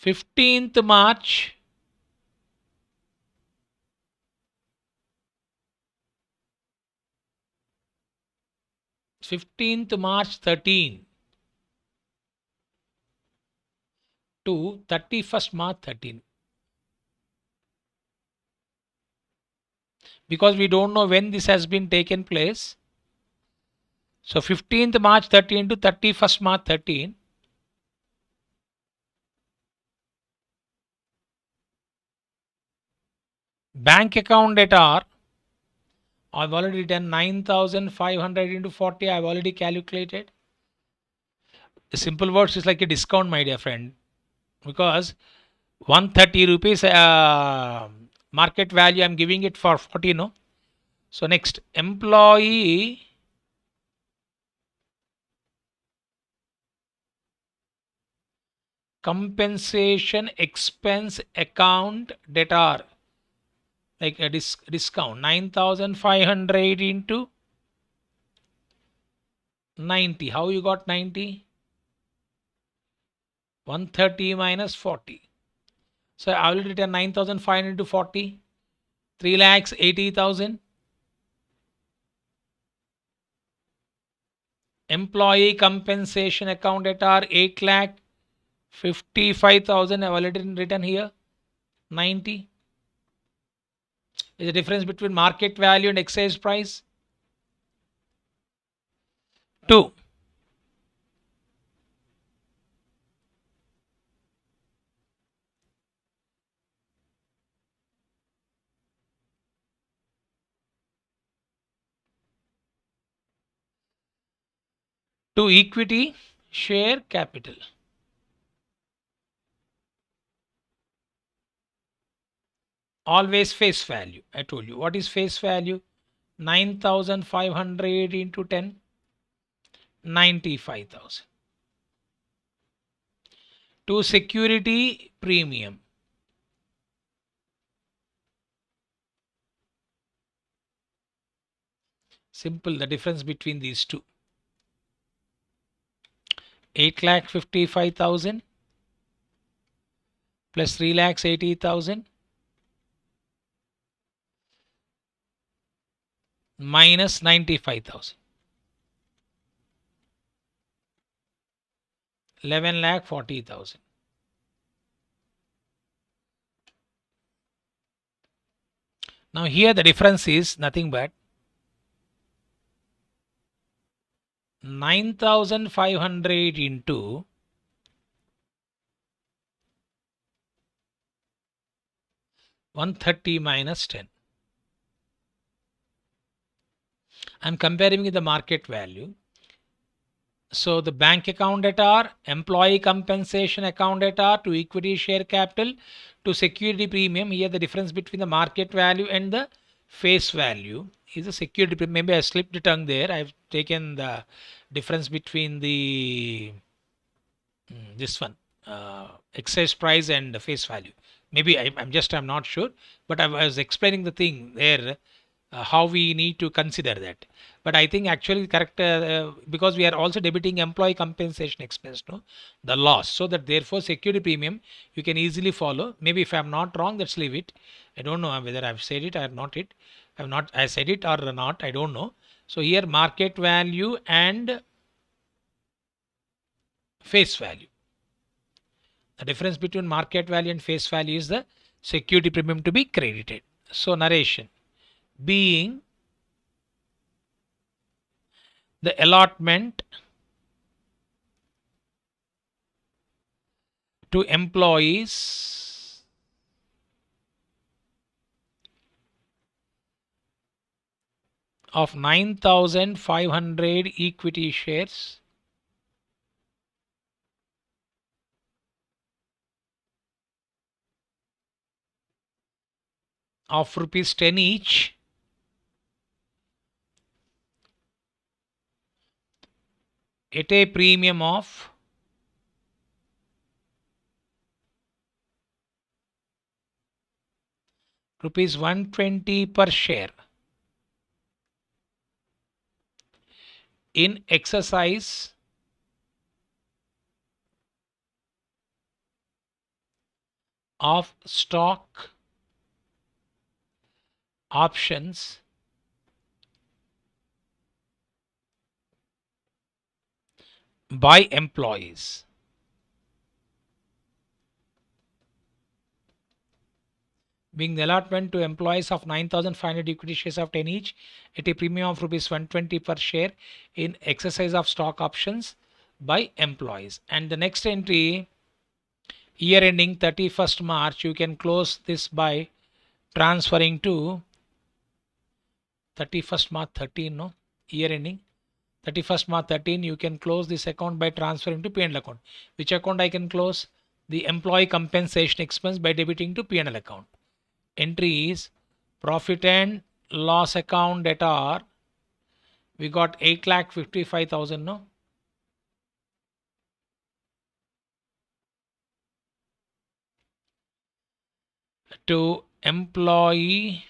15th March 15th March 13 to 31st March 13, because we don't know when this has been taken place. So 15th March 13 to 31st March 13. Bank account data, I've already done 9,500 into 40. I've already calculated. The simple words is like a discount, my dear friend, because 130 rupees market value, I'm giving it for 40. No. So next, employee compensation expense account debtor. like a discount 9,500 into 90. How you got 90? 130 minus 40. So I will return 9,500 into 40. 3,80,000. Employee compensation account at our 8,55,000. I have already written here 90. Is the difference between market value and excise price? 2. To equity share capital. Always face value. I told you. What is face value? 9,500 into 10. 95,000. To security premium. Simple, the difference between these two. 8,55,000 plus 3,80,000 minus 95,000. 11,40,000. Now here the difference is nothing but 9,500 into 130 minus 10. I'm comparing with the market value. So the bank account at R, employee compensation account at R, to equity share capital, to security premium. Here the difference between the market value and the face value is the security premium. Maybe I slipped the tongue there. I've taken the difference between the this one excess price and the face value. Maybe I'm not sure, but I was explaining the thing there, how we need to consider that. But I think actually correct, because we are also debiting employee compensation expense, no, the loss. So that therefore security premium you can easily follow. Maybe if I'm not wrong, let's leave it. I don't know whether I've said it or not. I said it or not. I don't know. So here market value and face value. The difference between market value and face value is the security premium to be credited. So narration being the allotment to employees of 9,500 equity shares of rupees 10 each at a premium of rupees 120 per share in exercise of stock options by employees. Being the allotment to employees of 9,500 equity shares of 10 each at a premium of rupees 120 per share in exercise of stock options by employees. And the next entry, year ending 31st March, you can close this by transferring to 31st March 13, no? Year ending 31st March 13, you can close this account by transferring to P&L account. Which account I can close? The employee compensation expense by debiting to P&L account. Entry is profit and loss account at R. We got 8,55,000, no? To employee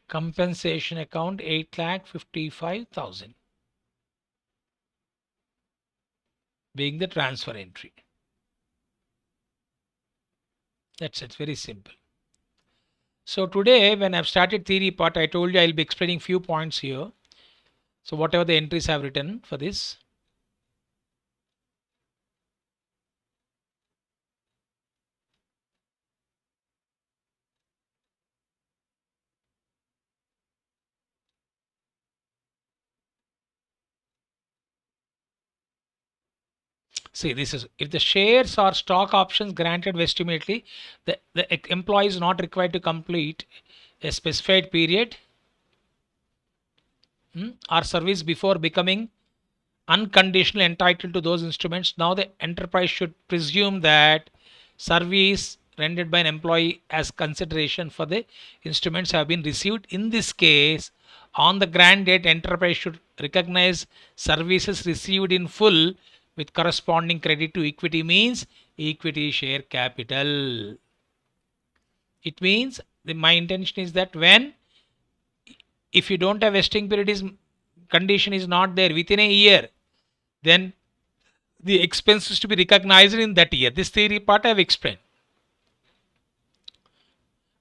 compensation account 8,55,000 being the transfer entry. That's it, very simple. So today when I've started theory part, I told you I'll be explaining few points here. So whatever the entries I've written for this. See, this is if the shares or stock options granted vest immediately, the employee is not required to complete a specified period or service before becoming unconditionally entitled to those instruments. Now the enterprise should presume that service rendered by an employee as consideration for the instruments have been received. In this case, on the grant date, enterprise should recognize services received in full with corresponding credit to equity, means equity share capital. It means my intention is that when if you don't have vesting period is condition is not there within a year, then the expenses to be recognized in that year. This theory part I have explained.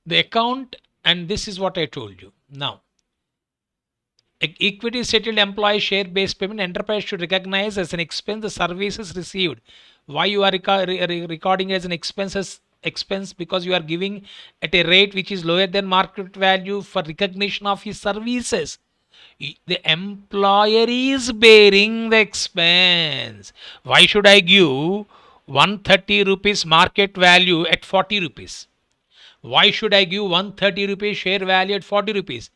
The account, and this is what I told you. Now, equity settled employee share based payment, enterprise should recognize as an expense the services received. Why you are recording as an expense? Because you are giving at a rate which is lower than market value for recognition of his services. The employer is bearing the expense. Why should I give 130 rupees market value at 40 rupees? Why should I give 130 rupees share value at 40 rupees?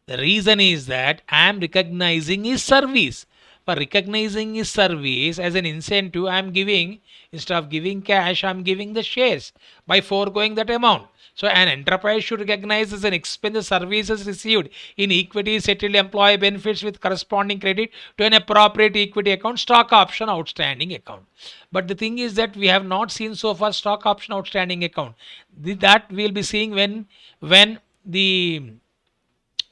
The reason is that I am recognizing his service. For recognizing his service as an incentive, I am giving, instead of giving cash, I am giving the shares by foregoing that amount. So an enterprise should recognize as an expense the services received in equity settled employee benefits with corresponding credit to an appropriate equity account, stock option outstanding account. But the thing is that we have not seen so far stock option outstanding account. That we'll be seeing when the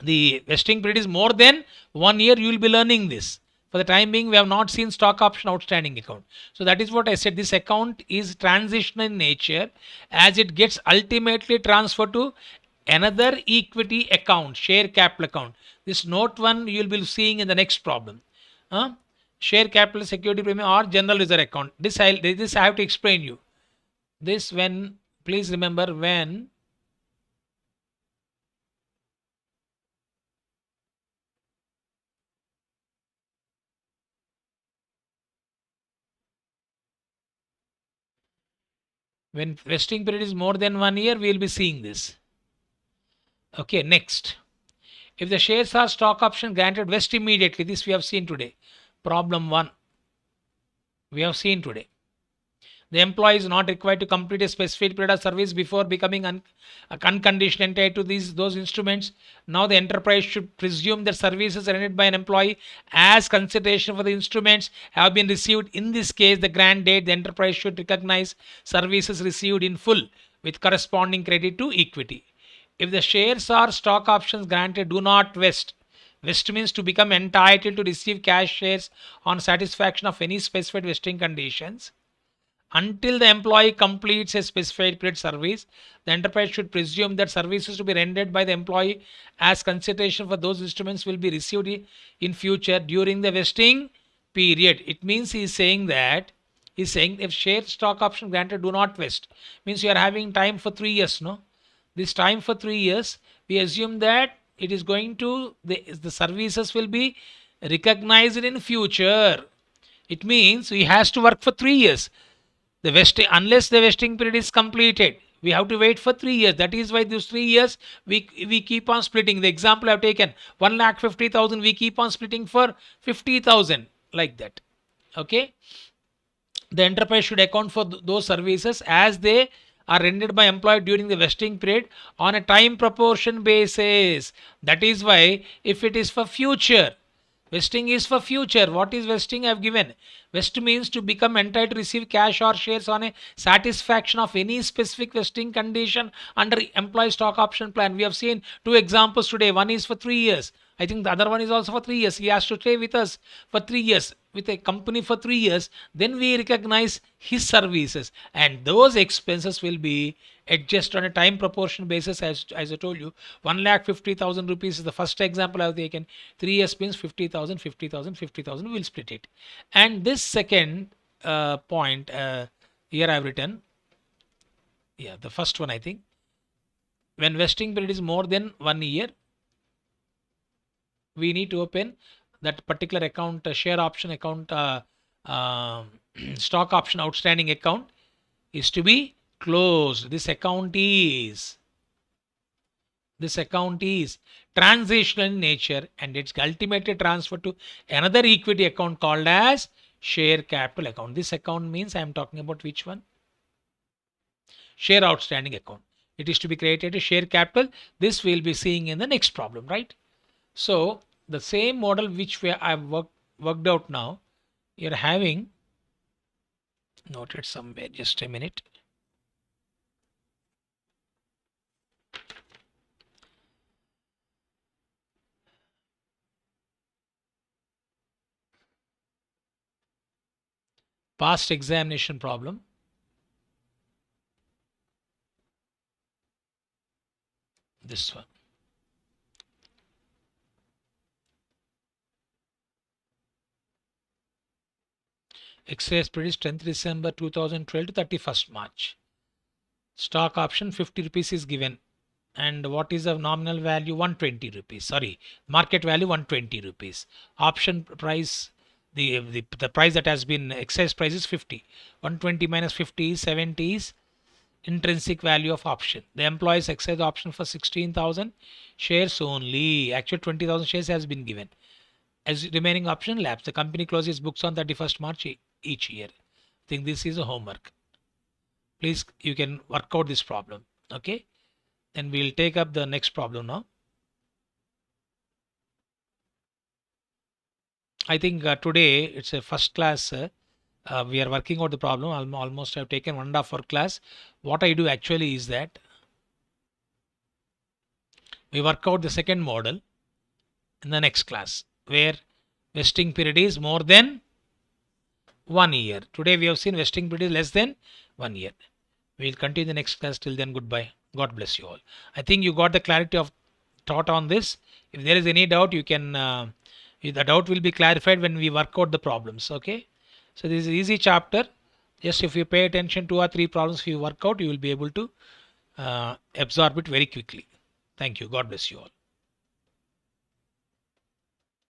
vesting period is more than 1 year. You will be learning this. For the time being, we have not seen stock option outstanding account. So that is what I said. This account is transitional in nature as it gets ultimately transferred to another equity account, share capital account. This note 1 you will be seeing in the next problem. Share capital security premium or general reserve account. This I have to explain you. This when, please remember, when vesting period is more than 1 year, we will be seeing this. Okay, next. If the shares are stock option granted vest immediately, this we have seen today. Problem 1. We have seen today. The employee is not required to complete a specified period of service before becoming unconditionally entitled to those instruments. Now the enterprise should presume that services rendered by an employee as consideration for the instruments have been received. In this case, the grant date, the enterprise should recognize services received in full with corresponding credit to equity. If the shares or stock options granted do not vest, vest means to become entitled to receive cash shares on satisfaction of any specified vesting conditions. Until the employee completes a specified period service, the enterprise should presume that services to be rendered by the employee as consideration for those instruments will be received in future during the vesting period. It means he is saying if share stock option granted do not vest, means you are having time for 3 years, no? This time for 3 years, we assume that it is going to, the services will be recognized in future. It means he has to work for 3 years. The vesting, unless the vesting period is completed, we have to wait for 3 years. That is why those 3 years we keep on splitting. The example I've taken, 1,50,000, we keep on splitting for 50,000, like that. Okay. The enterprise should account for those services as they are rendered by employee during the vesting period on a time proportion basis. That is why if it is for future, Vesting is for future. What is vesting? I have given. Vest means to become entitled to receive cash or shares on a satisfaction of any specific vesting condition under employee stock option plan. We have seen two examples today. One is for 3 years. I think the other one is also for 3 years. He has to stay with us for 3 years, with a company for 3 years. Then we recognize his services, and those expenses will be adjusted on a time proportion basis. As I told you, 1,50,000 rupees is the first example I have taken. 3 years means 50,000, 50,000, 50,000. We'll split it. And this second point here I have written, yeah, the first one I think, when vesting period is more than 1 year, we need to open that particular account, share option account, stock option outstanding account is to be closed. This account is transitional in nature, and it's ultimately transferred to another equity account called as share capital account. This account means I am talking about which one? Share outstanding account. It is to be created a share capital. This we'll be seeing in the next problem, right? So the same model which I've worked out now, you're having noted somewhere. Just a minute. Past examination problem. This one. Exercise period 10th December 2012 to 31st March. Stock option 50 rupees is given. And what is the nominal value? 120 rupees. Sorry, market value 120 rupees. Option price, the price that has been exercise price is 50. 120 minus 50 is 70 is intrinsic value of option. The employees exercise option for 16,000 shares only. Actually 20,000 shares has been given. As remaining option lapse, the company closes books on 31st March each year. I think this is a homework. Please, you can work out this problem. Okay. Then we'll take up the next problem now. I think today it's a first class. We are working out the problem. Almost I've taken 1.5 hour class. What I do actually is that we work out the second model in the next class, where vesting period is more than 1 year. Today we have seen vesting period is less than 1 year. We'll continue the next class. Till then, goodbye. God bless you all. I think you got the clarity of thought on this. If there is any doubt, you can the doubt will be clarified when we work out the problems. Okay, so this is easy chapter. Just if you pay attention, 2 or 3 problems if you work out, you will be able to absorb it very quickly. Thank you. God bless you all.